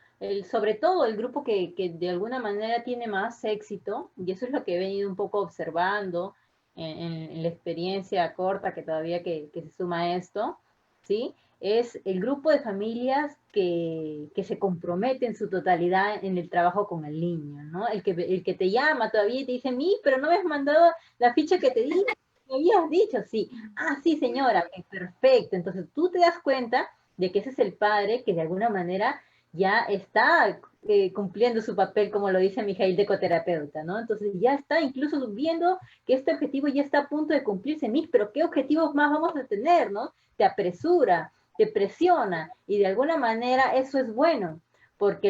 Speaker 2: sobre todo el grupo que de alguna manera tiene más éxito, y eso es lo que he venido un poco observando en la experiencia corta que todavía que se suma a esto, ¿sí? Es el grupo de familias que se compromete en su totalidad en el trabajo con el niño, ¿no? El que te llama todavía y te dice, pero no me has mandado la ficha que te di, me habías dicho, sí. Sí, señora, perfecto. Entonces tú te das cuenta de que ese es el padre que de alguna manera ya está cumpliendo su papel, como lo dice Mijail, de ecoterapeuta, ¿no? Entonces ya está incluso viendo que este objetivo ya está a punto de cumplirse, pero ¿qué objetivos más vamos a tener, no? Te apresura, te presiona, y de alguna manera eso es bueno, porque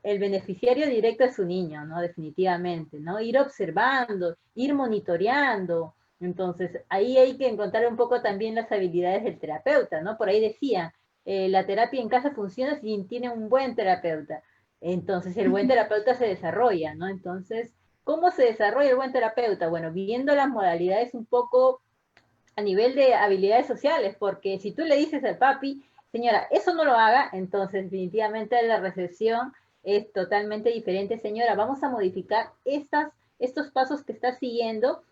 Speaker 2: el beneficiario directo es su niño, ¿no? Definitivamente, ¿no? Ir observando, ir monitoreando. Entonces, ahí hay que encontrar un poco también las habilidades del terapeuta, ¿no? Por ahí decía, la terapia en casa funciona si tiene un buen terapeuta. Entonces, el buen terapeuta se desarrolla, ¿no? Entonces, ¿cómo se desarrolla el buen terapeuta? Bueno, viendo las modalidades un poco a nivel de habilidades sociales, porque si tú le dices al papi, señora, eso no lo haga, entonces definitivamente la recepción es totalmente diferente. Señora, vamos a modificar estos pasos que está siguiendo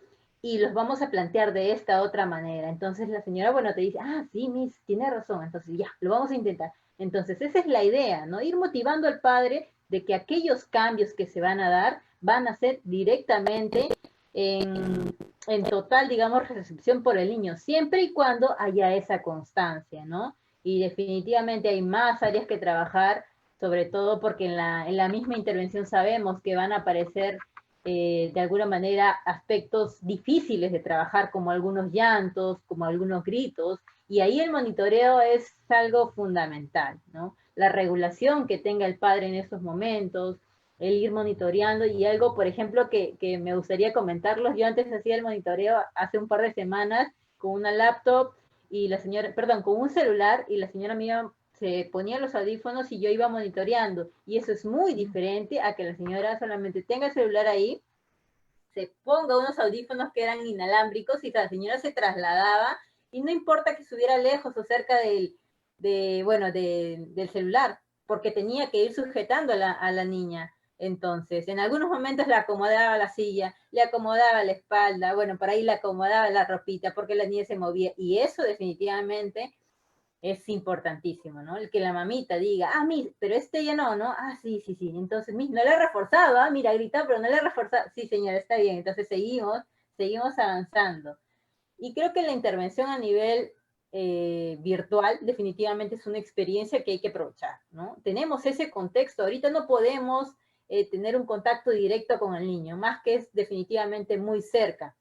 Speaker 2: y los vamos a plantear de esta otra manera. Entonces la señora, bueno, te dice, sí, Miss, tiene razón, entonces ya, lo vamos a intentar. Entonces esa es la idea, ¿no? Ir motivando al padre de que aquellos cambios que se van a dar van a ser directamente en total, digamos, recepción por el niño, siempre y cuando haya esa constancia, ¿no? Y definitivamente hay más áreas que trabajar, sobre todo porque en la misma intervención sabemos que van a aparecer de alguna manera aspectos difíciles de trabajar, como algunos llantos, como algunos gritos, y ahí el monitoreo es algo fundamental, ¿no? La regulación que tenga el padre en esos momentos, el ir monitoreando, y algo, por ejemplo, que me gustaría comentarlos, yo antes hacía el monitoreo hace un par de semanas con una laptop y la señora, perdón, con un celular, y la señora mía se ponía los audífonos y yo iba monitoreando, y eso es muy diferente a que la señora solamente tenga el celular ahí, se ponga unos audífonos que eran inalámbricos y la señora se trasladaba, y no importa que estuviera lejos o cerca del celular, porque tenía que ir sujetando a la niña. Entonces, en algunos momentos le acomodaba la silla, le acomodaba la espalda, bueno, por ahí le acomodaba la ropita porque la niña se movía, y eso definitivamente es importantísimo, ¿no? El que la mamita diga, ah, mira, pero este ya no, ¿no? Ah, sí, sí, sí. Entonces, no le he reforzado, ah, mira, gritado, pero no le he reforzado. Sí, señora, está bien. Entonces seguimos avanzando. Y creo que la intervención a nivel virtual definitivamente es una experiencia que hay que aprovechar, ¿no? Tenemos ese contexto, ahorita no podemos tener un contacto directo con el niño, más que es definitivamente muy cerca.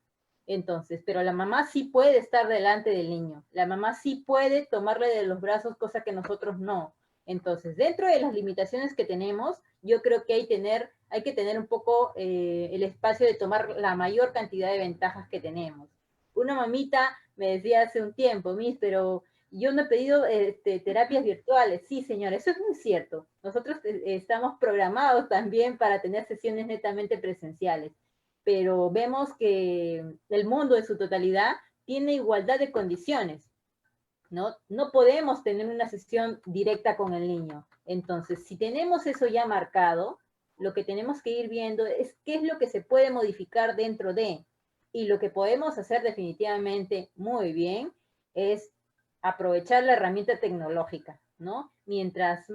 Speaker 2: Entonces, pero la mamá sí puede estar delante del niño, la mamá sí puede tomarle de los brazos, cosa que nosotros no. Entonces, dentro de las limitaciones que tenemos, yo creo que hay que tener un poco el espacio de tomar la mayor cantidad de ventajas que tenemos. Una mamita me decía hace un tiempo, Miss, pero yo no he pedido terapias virtuales. Sí, señora, eso es muy cierto. Nosotros estamos programados también para tener sesiones netamente presenciales, pero vemos que el mundo en su totalidad tiene igualdad de condiciones, ¿no? No podemos tener una sesión directa con el niño. Entonces, si tenemos eso ya marcado, lo que tenemos que ir viendo es qué es lo que se puede modificar dentro de, y lo que podemos hacer definitivamente muy bien es aprovechar la herramienta tecnológica, ¿no? Mientras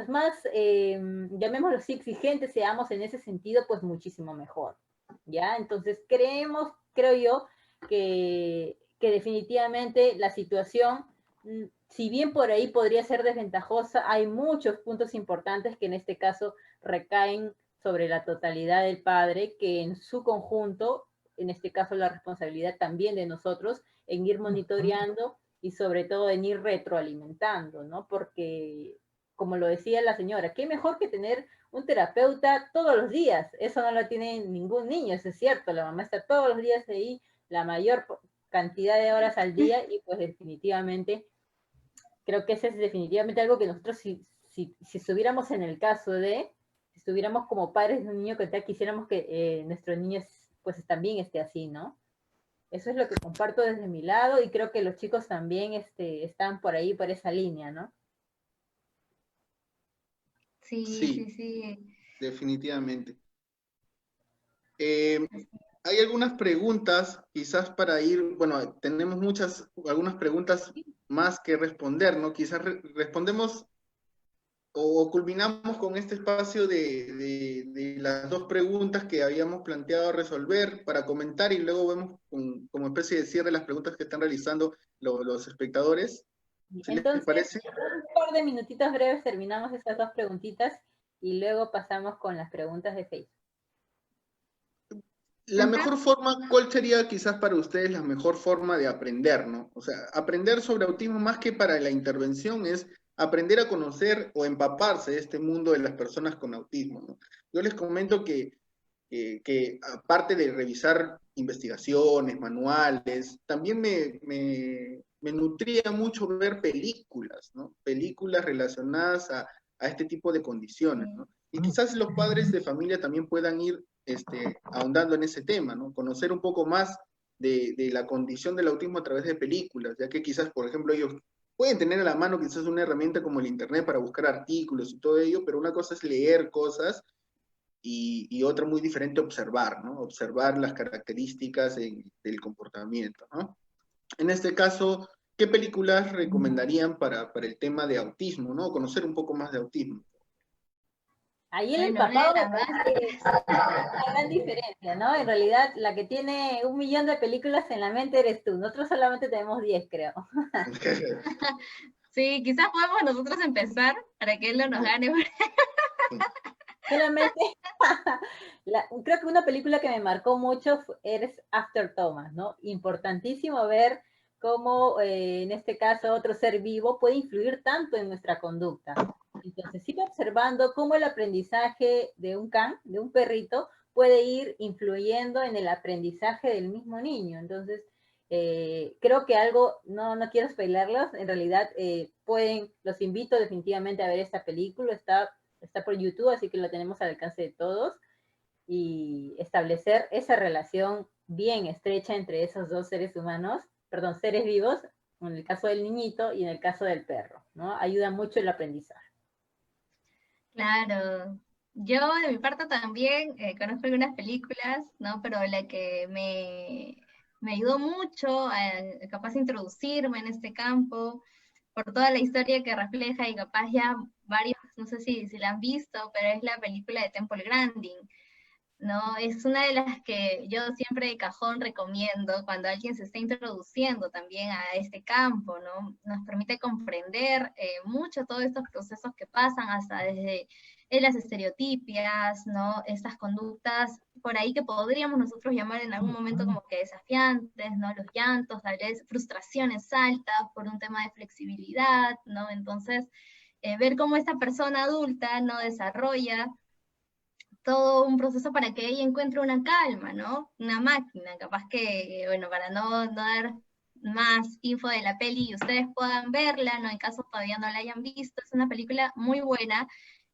Speaker 2: más, llamémoslo así, exigentes seamos en ese sentido, pues muchísimo mejor, ¿ya? Entonces creo yo, que definitivamente la situación, si bien por ahí podría ser desventajosa, hay muchos puntos importantes que en este caso recaen sobre la totalidad del padre, que en su conjunto, en este caso la responsabilidad también de nosotros, en ir monitoreando y sobre todo en ir retroalimentando, ¿no? Porque, como lo decía la señora, qué mejor que tener un terapeuta todos los días. Eso no lo tiene ningún niño, eso es cierto. La mamá está todos los días ahí, la mayor cantidad de horas al día, y pues definitivamente, creo que ese es definitivamente algo que nosotros, si estuviéramos en el caso de, si estuviéramos como padres de un niño, que quisiéramos que nuestros niños pues también esté así, ¿no? Eso es lo que comparto desde mi lado, y creo que los chicos también están por ahí, por esa línea, ¿no?
Speaker 3: Sí,
Speaker 1: Sí,
Speaker 3: sí, sí.
Speaker 1: definitivamente. Hay algunas preguntas, quizás para ir, bueno, tenemos algunas preguntas más que responder, ¿no? Quizás respondemos o culminamos con este espacio de las dos preguntas que habíamos planteado resolver para comentar, y luego vemos como especie de cierre las preguntas que están realizando los espectadores. ¿Sí les
Speaker 2: Entonces,
Speaker 1: parece?
Speaker 2: un par de minutitos breves, terminamos estas dos preguntitas y luego pasamos con las preguntas de Facebook.
Speaker 1: La mejor forma, ¿cuál sería quizás para ustedes la mejor forma de aprender, ¿no? O sea, aprender sobre autismo más que para la intervención es aprender a conocer o empaparse de este mundo de las personas con autismo, ¿no? Yo les comento que aparte de revisar investigaciones, manuales, también me nutría mucho ver películas, ¿no? Películas relacionadas a este tipo de condiciones, ¿no? Y quizás los padres de familia también puedan ir ahondando en ese tema, ¿no? Conocer un poco más de la condición del autismo a través de películas, ya que quizás, por ejemplo, ellos pueden tener a la mano quizás una herramienta como el internet para buscar artículos y todo ello, pero una cosa es leer cosas y otra muy diferente observar, ¿no? Observar las características del comportamiento, ¿no? En este caso, ¿qué películas recomendarían para el tema de autismo, ¿no? Conocer un poco más de autismo.
Speaker 2: Ahí el
Speaker 3: Bueno, una de
Speaker 2: empapado
Speaker 3: las más...
Speaker 2: es una gran diferencia, ¿no? En realidad, la que tiene 1 millón de películas en la mente eres tú. Nosotros solamente tenemos 10, creo.
Speaker 3: Sí, quizás podemos nosotros empezar para que él no nos gane.
Speaker 2: Solamente, creo que una película que me marcó mucho es After Thomas, ¿no? Importantísimo ver cómo, en este caso, otro ser vivo puede influir tanto en nuestra conducta. Entonces, sigo observando cómo el aprendizaje de un can, de un perrito, puede ir influyendo en el aprendizaje del mismo niño. Entonces, creo que algo, no quiero spoilerlos, en realidad los invito definitivamente a ver esta película, está por YouTube, así que lo tenemos al alcance de todos, y establecer esa relación bien estrecha entre esos dos seres humanos, perdón, seres vivos, en el caso del niñito y en el caso del perro, ¿no? Ayuda mucho el aprendizaje.
Speaker 3: Claro. Yo de mi parte también conozco algunas películas, ¿no? Pero la que me ayudó mucho a capaz introducirme en este campo, por toda la historia que refleja, y capaz ya varios, no sé si la han visto, pero es la película de Temple Grandin, ¿no? Es una de las que yo siempre de cajón recomiendo cuando alguien se está introduciendo también a este campo, ¿no? Nos permite comprender mucho todos estos procesos que pasan, hasta desde las estereotipias, ¿no? Estas conductas por ahí que podríamos nosotros llamar en algún momento como que desafiantes, ¿no? Los llantos, tal vez frustraciones altas por un tema de flexibilidad, ¿no? Entonces, ver cómo esta persona adulta no desarrolla todo un proceso para que ella encuentre una calma, ¿no? Una máquina, capaz que, bueno, para no dar más info de la peli y ustedes puedan verla, ¿no? En caso todavía no la hayan visto, es una película muy buena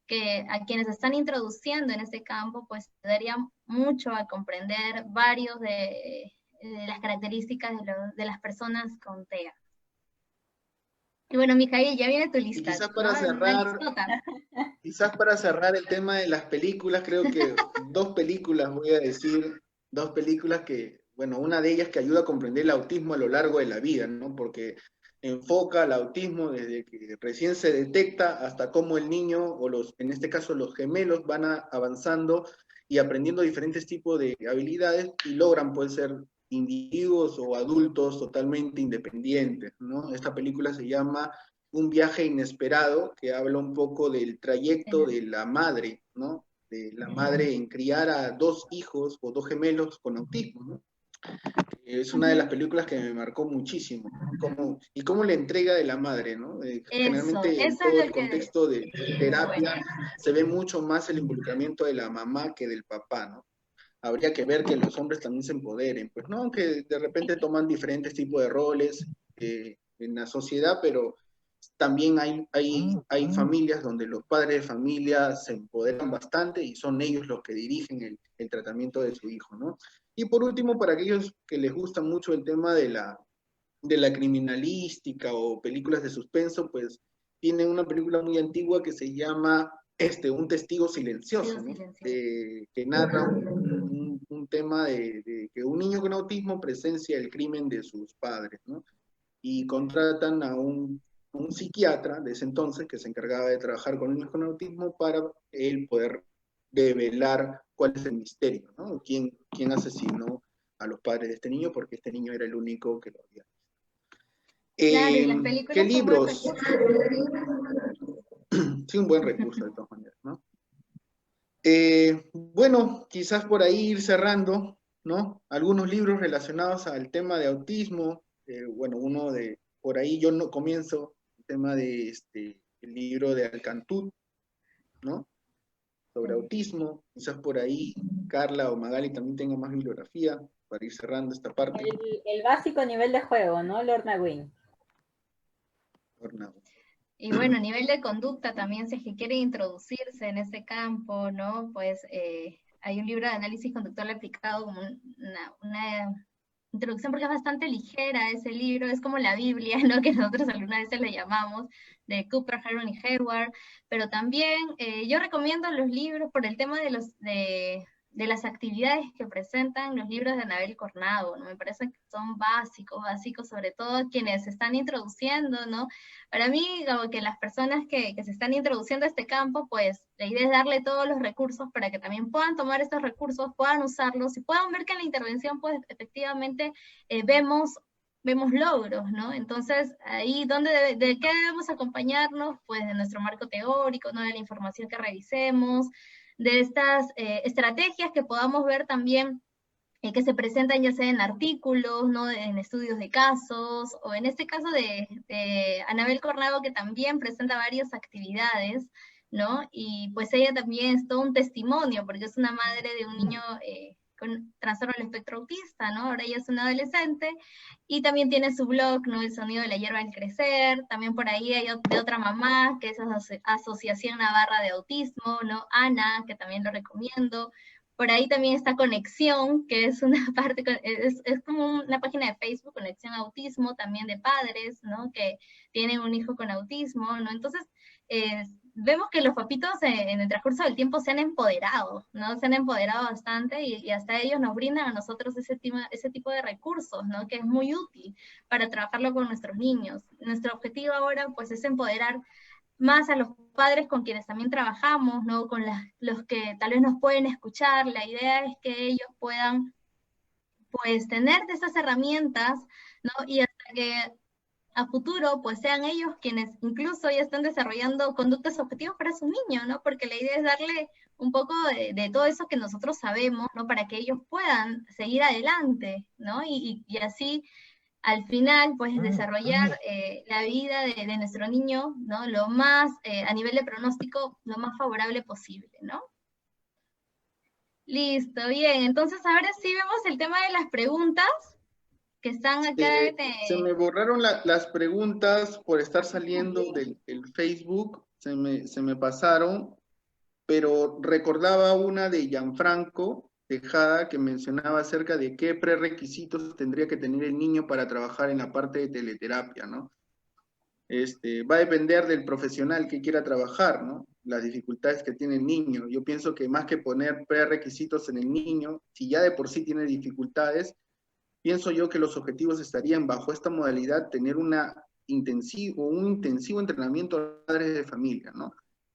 Speaker 3: que a quienes se están introduciendo en este campo, pues daría mucho a comprender varios de las características de las personas con TEA. Y bueno, Mijail, ya viene tu
Speaker 1: Y
Speaker 3: lista,
Speaker 1: quizás
Speaker 3: ¿no?
Speaker 1: quizás para cerrar el tema de las películas, creo que dos películas voy a decir, dos películas que, bueno, una de ellas que ayuda a comprender el autismo a lo largo de la vida, ¿no? Porque enfoca el autismo desde que recién se detecta hasta cómo el niño, o en este caso los gemelos, van avanzando y aprendiendo diferentes tipos de habilidades y logran, pueden ser individuos o adultos totalmente independientes, ¿no? Esta película se llama Un viaje inesperado, que habla un poco del trayecto de la madre, ¿no? De la madre en criar a dos hijos o dos gemelos con autismo, ¿no? Es una de las películas que me marcó muchísimo, ¿no? Y cómo la entrega de la madre, ¿no? Generalmente en
Speaker 3: Eso
Speaker 1: todo
Speaker 3: es
Speaker 1: el
Speaker 3: lo que...
Speaker 1: contexto de terapia
Speaker 3: Bueno.
Speaker 1: se ve mucho más el involucramiento de la mamá que del papá, ¿no? Habría que ver que los hombres también se empoderen, pues, ¿no? Que de repente toman diferentes tipos de roles en la sociedad, pero también hay familias donde los padres de familia se empoderan bastante y son ellos los que dirigen el tratamiento de su hijo, ¿no? Y por último, para aquellos que les gusta mucho el tema de la criminalística o películas de suspenso, pues tienen una película muy antigua que se llama Un testigo silencioso, ¿no? Que narra un tema de que un niño con autismo presencia el crimen de sus padres, ¿no? Y contratan a un psiquiatra de ese entonces que se encargaba de trabajar con niños con autismo para él poder develar cuál es el misterio, ¿no? ¿Quién asesinó a los padres de este niño? Porque este niño era el único que lo había.
Speaker 3: Claro, y las
Speaker 1: ¿Qué
Speaker 3: películas son buen
Speaker 1: libros?
Speaker 3: recurso.
Speaker 1: Sí, un buen recurso de todas maneras, ¿no? Bueno, quizás por ahí ir cerrando, ¿no? Algunos libros relacionados al tema de autismo. Bueno, uno de, por ahí yo no comienzo el tema de el libro de Alcantú, ¿no? Sobre autismo. Quizás por ahí Carla o Magali también tengan más bibliografía para ir cerrando esta parte.
Speaker 2: El básico nivel de juego, ¿no? Lorna Wynne.
Speaker 3: Y bueno, a nivel de conducta también, si es que quieren introducirse en ese campo, ¿no? Pues hay un libro de análisis conductual aplicado como una introducción, porque es bastante ligera ese libro, es como la Biblia, ¿no? Que nosotros algunas veces le llamamos, de Cooper, Heron y Hayward, pero también yo recomiendo los libros por el tema de las actividades que presentan los libros de Anabel Cornado, ¿no? Me parece que son básicos, sobre todo quienes se están introduciendo, ¿no? Para mí, como que las personas que se están introduciendo a este campo, pues la idea es darle todos los recursos para que también puedan tomar estos recursos, puedan usarlos y puedan ver que en la intervención, pues efectivamente vemos logros, ¿no? Entonces, ahí, ¿de qué debemos acompañarnos? Pues de nuestro marco teórico, ¿no? De la información que revisemos, de estas estrategias que podamos ver también que se presentan ya sea en artículos, ¿no? En estudios de casos, o en este caso de Anabel Cornado, que también presenta varias actividades, ¿no? Y pues ella también es todo un testimonio, porque es una madre de un niño con trastorno del espectro autista, ¿no? Ahora ella es una adolescente, y también tiene su blog, ¿no? El sonido de la hierba al crecer. También por ahí hay de otra mamá, que es Asociación Navarra de Autismo, ¿no? Ana, que también lo recomiendo. Por ahí también está Conexión, que es una parte, es como una página de Facebook, Conexión Autismo, también de padres, ¿no? Que tienen un hijo con autismo, ¿no? Entonces, vemos que los papitos en el transcurso del tiempo se han empoderado, ¿no? Se han empoderado bastante y hasta ellos nos brindan a nosotros ese tipo de recursos, ¿no? Que es muy útil para trabajarlo con nuestros niños. Nuestro objetivo ahora, pues, es empoderar más a los padres con quienes también trabajamos, ¿no? Con los que tal vez nos pueden escuchar. La idea es que ellos puedan, pues, tener de esas herramientas, ¿no? Y hasta que a futuro, pues sean ellos quienes incluso ya están desarrollando conductas objetivas para sus niños, ¿no? Porque la idea es darle un poco de todo eso que nosotros sabemos, ¿no? Para que ellos puedan seguir adelante, ¿no? Y así, al final, pues desarrollar la vida de nuestro niño, ¿no? Lo más, a nivel de pronóstico, lo más favorable posible, ¿no? Listo, bien. Entonces, ahora sí vemos el tema de las preguntas que están acá.
Speaker 1: Se me borraron las preguntas por estar saliendo del Facebook, se me pasaron, pero recordaba una de Gianfranco Tejada que mencionaba acerca de qué prerequisitos tendría que tener el niño para trabajar en la parte de teleterapia, ¿no? Va a depender del profesional que quiera trabajar, ¿no? Las dificultades que tiene el niño. Yo pienso que más que poner prerequisitos en el niño, si ya de por sí tiene dificultades, pienso yo que los objetivos estarían bajo esta modalidad, tener un intensivo entrenamiento a padres de familia, ¿no?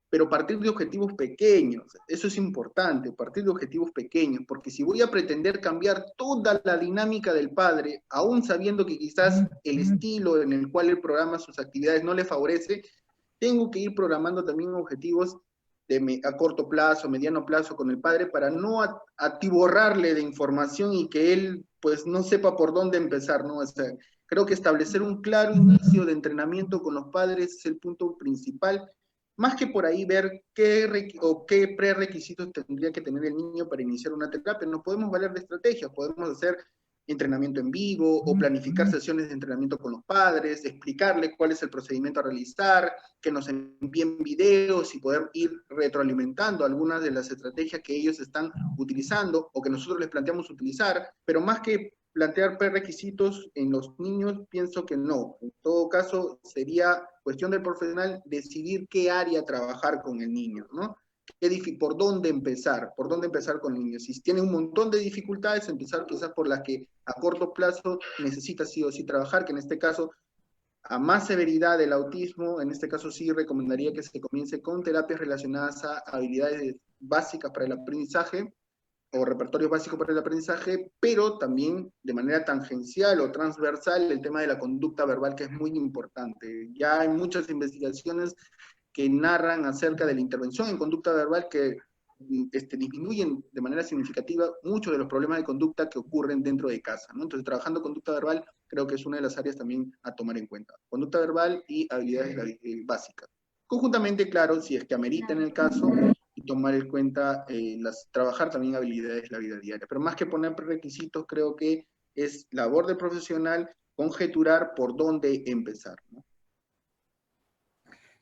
Speaker 1: Pero partir de objetivos pequeños, eso es importante, partir de objetivos pequeños, porque si voy a pretender cambiar toda la dinámica del padre, aún sabiendo que quizás el estilo en el cual él programa sus actividades no le favorece, tengo que ir programando también objetivos a corto plazo, mediano plazo con el padre, para no atiborrarle de información y que él pues no sepa por dónde empezar, ¿no? O sea, creo que establecer un claro inicio de entrenamiento con los padres es el punto principal, más que por ahí ver qué prerequisitos tendría que tener el niño para iniciar una terapia. Nos podemos valer de estrategias, podemos hacer entrenamiento en vivo o planificar sesiones de entrenamiento con los padres, explicarles cuál es el procedimiento a realizar, que nos envíen videos y poder ir retroalimentando algunas de las estrategias que ellos están utilizando o que nosotros les planteamos utilizar, pero más que plantear prerequisitos en los niños, pienso que no. En todo caso, sería cuestión del profesional decidir qué área trabajar con el niño, ¿no? ¿Por dónde empezar? ¿Por dónde empezar con el niño? Si tiene un montón de dificultades, empezar quizás por las que a corto plazo necesita sí o sí trabajar, que en este caso, a más severidad del autismo, en este caso sí recomendaría que se comience con terapias relacionadas a habilidades básicas para el aprendizaje, o repertorios básicos para el aprendizaje, pero también de manera tangencial o transversal el tema de la conducta verbal, que es muy importante. Ya hay muchas investigaciones que narran acerca de la intervención en conducta verbal que disminuyen de manera significativa muchos de los problemas de conducta que ocurren dentro de casa, ¿no? Entonces, trabajando conducta verbal creo que es una de las áreas también a tomar en cuenta. Conducta verbal y habilidades básicas. Conjuntamente, claro, si es que amerita en el caso, y tomar en cuenta, trabajar también habilidades de la vida diaria. Pero más que poner requisitos, creo que es labor del profesional conjeturar por dónde empezar, ¿no?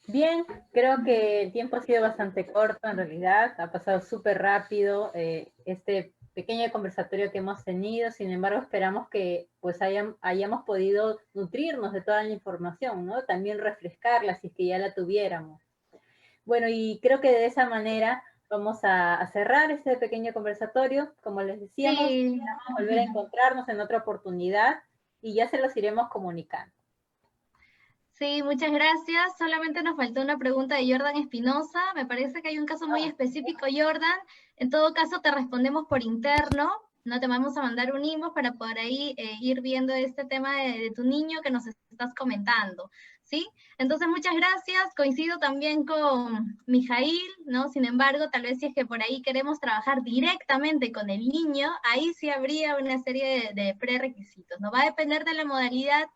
Speaker 2: Bien, creo que el tiempo ha sido bastante corto en realidad, ha pasado súper rápido este pequeño conversatorio que hemos tenido. Sin embargo, esperamos que pues hayamos podido nutrirnos de toda la información, ¿no? También refrescarla si es que ya la tuviéramos. Bueno, y creo que de esa manera vamos a cerrar este pequeño conversatorio. Como les decíamos,
Speaker 3: Sí.
Speaker 2: vamos a volver a encontrarnos en otra oportunidad y ya se los iremos comunicando.
Speaker 3: Sí, muchas gracias. Solamente nos faltó una pregunta de Jordan Espinosa. Me parece que hay un caso muy específico, Jordan. En todo caso, te respondemos por interno. No te vamos a mandar un inbox para poder ahí ir viendo este tema de tu niño que nos estás comentando, ¿sí? Entonces, muchas gracias. Coincido también con Mijail, ¿no? Sin embargo, tal vez si es que por ahí queremos trabajar directamente con el niño, ahí sí habría una serie de prerequisitos, ¿no? Va a depender de la modalidad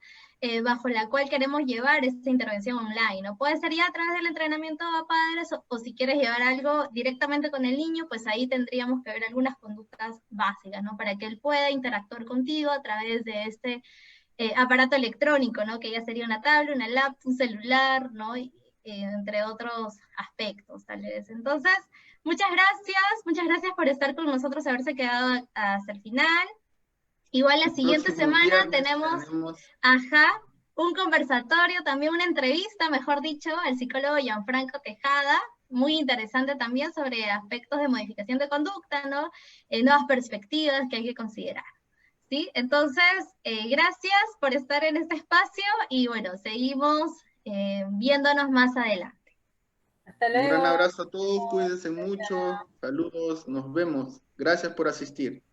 Speaker 3: bajo la cual queremos llevar esta intervención online, ¿no? Puede ser ya a través del entrenamiento a padres, o si quieres llevar algo directamente con el niño, pues ahí tendríamos que ver algunas conductas básicas, ¿no? Para que él pueda interactuar contigo a través de este aparato electrónico, ¿no? Que ya sería una tablet, una laptop, un celular, ¿no? Entre otros aspectos, tal vez. Entonces, muchas gracias por estar con nosotros, haberse quedado hasta el final. Igual la siguiente semana tenemos, ajá, un conversatorio, también una entrevista, mejor dicho, al psicólogo Gianfranco Tejada, muy interesante también sobre aspectos de modificación de conducta, ¿no? Nuevas perspectivas que hay que considerar. ¿Sí? Entonces, gracias por estar en este espacio y bueno, seguimos viéndonos más adelante.
Speaker 2: Hasta
Speaker 1: Un gran
Speaker 2: luego.
Speaker 1: abrazo a todos, cuídense mucho, saludos, nos vemos. Gracias por asistir.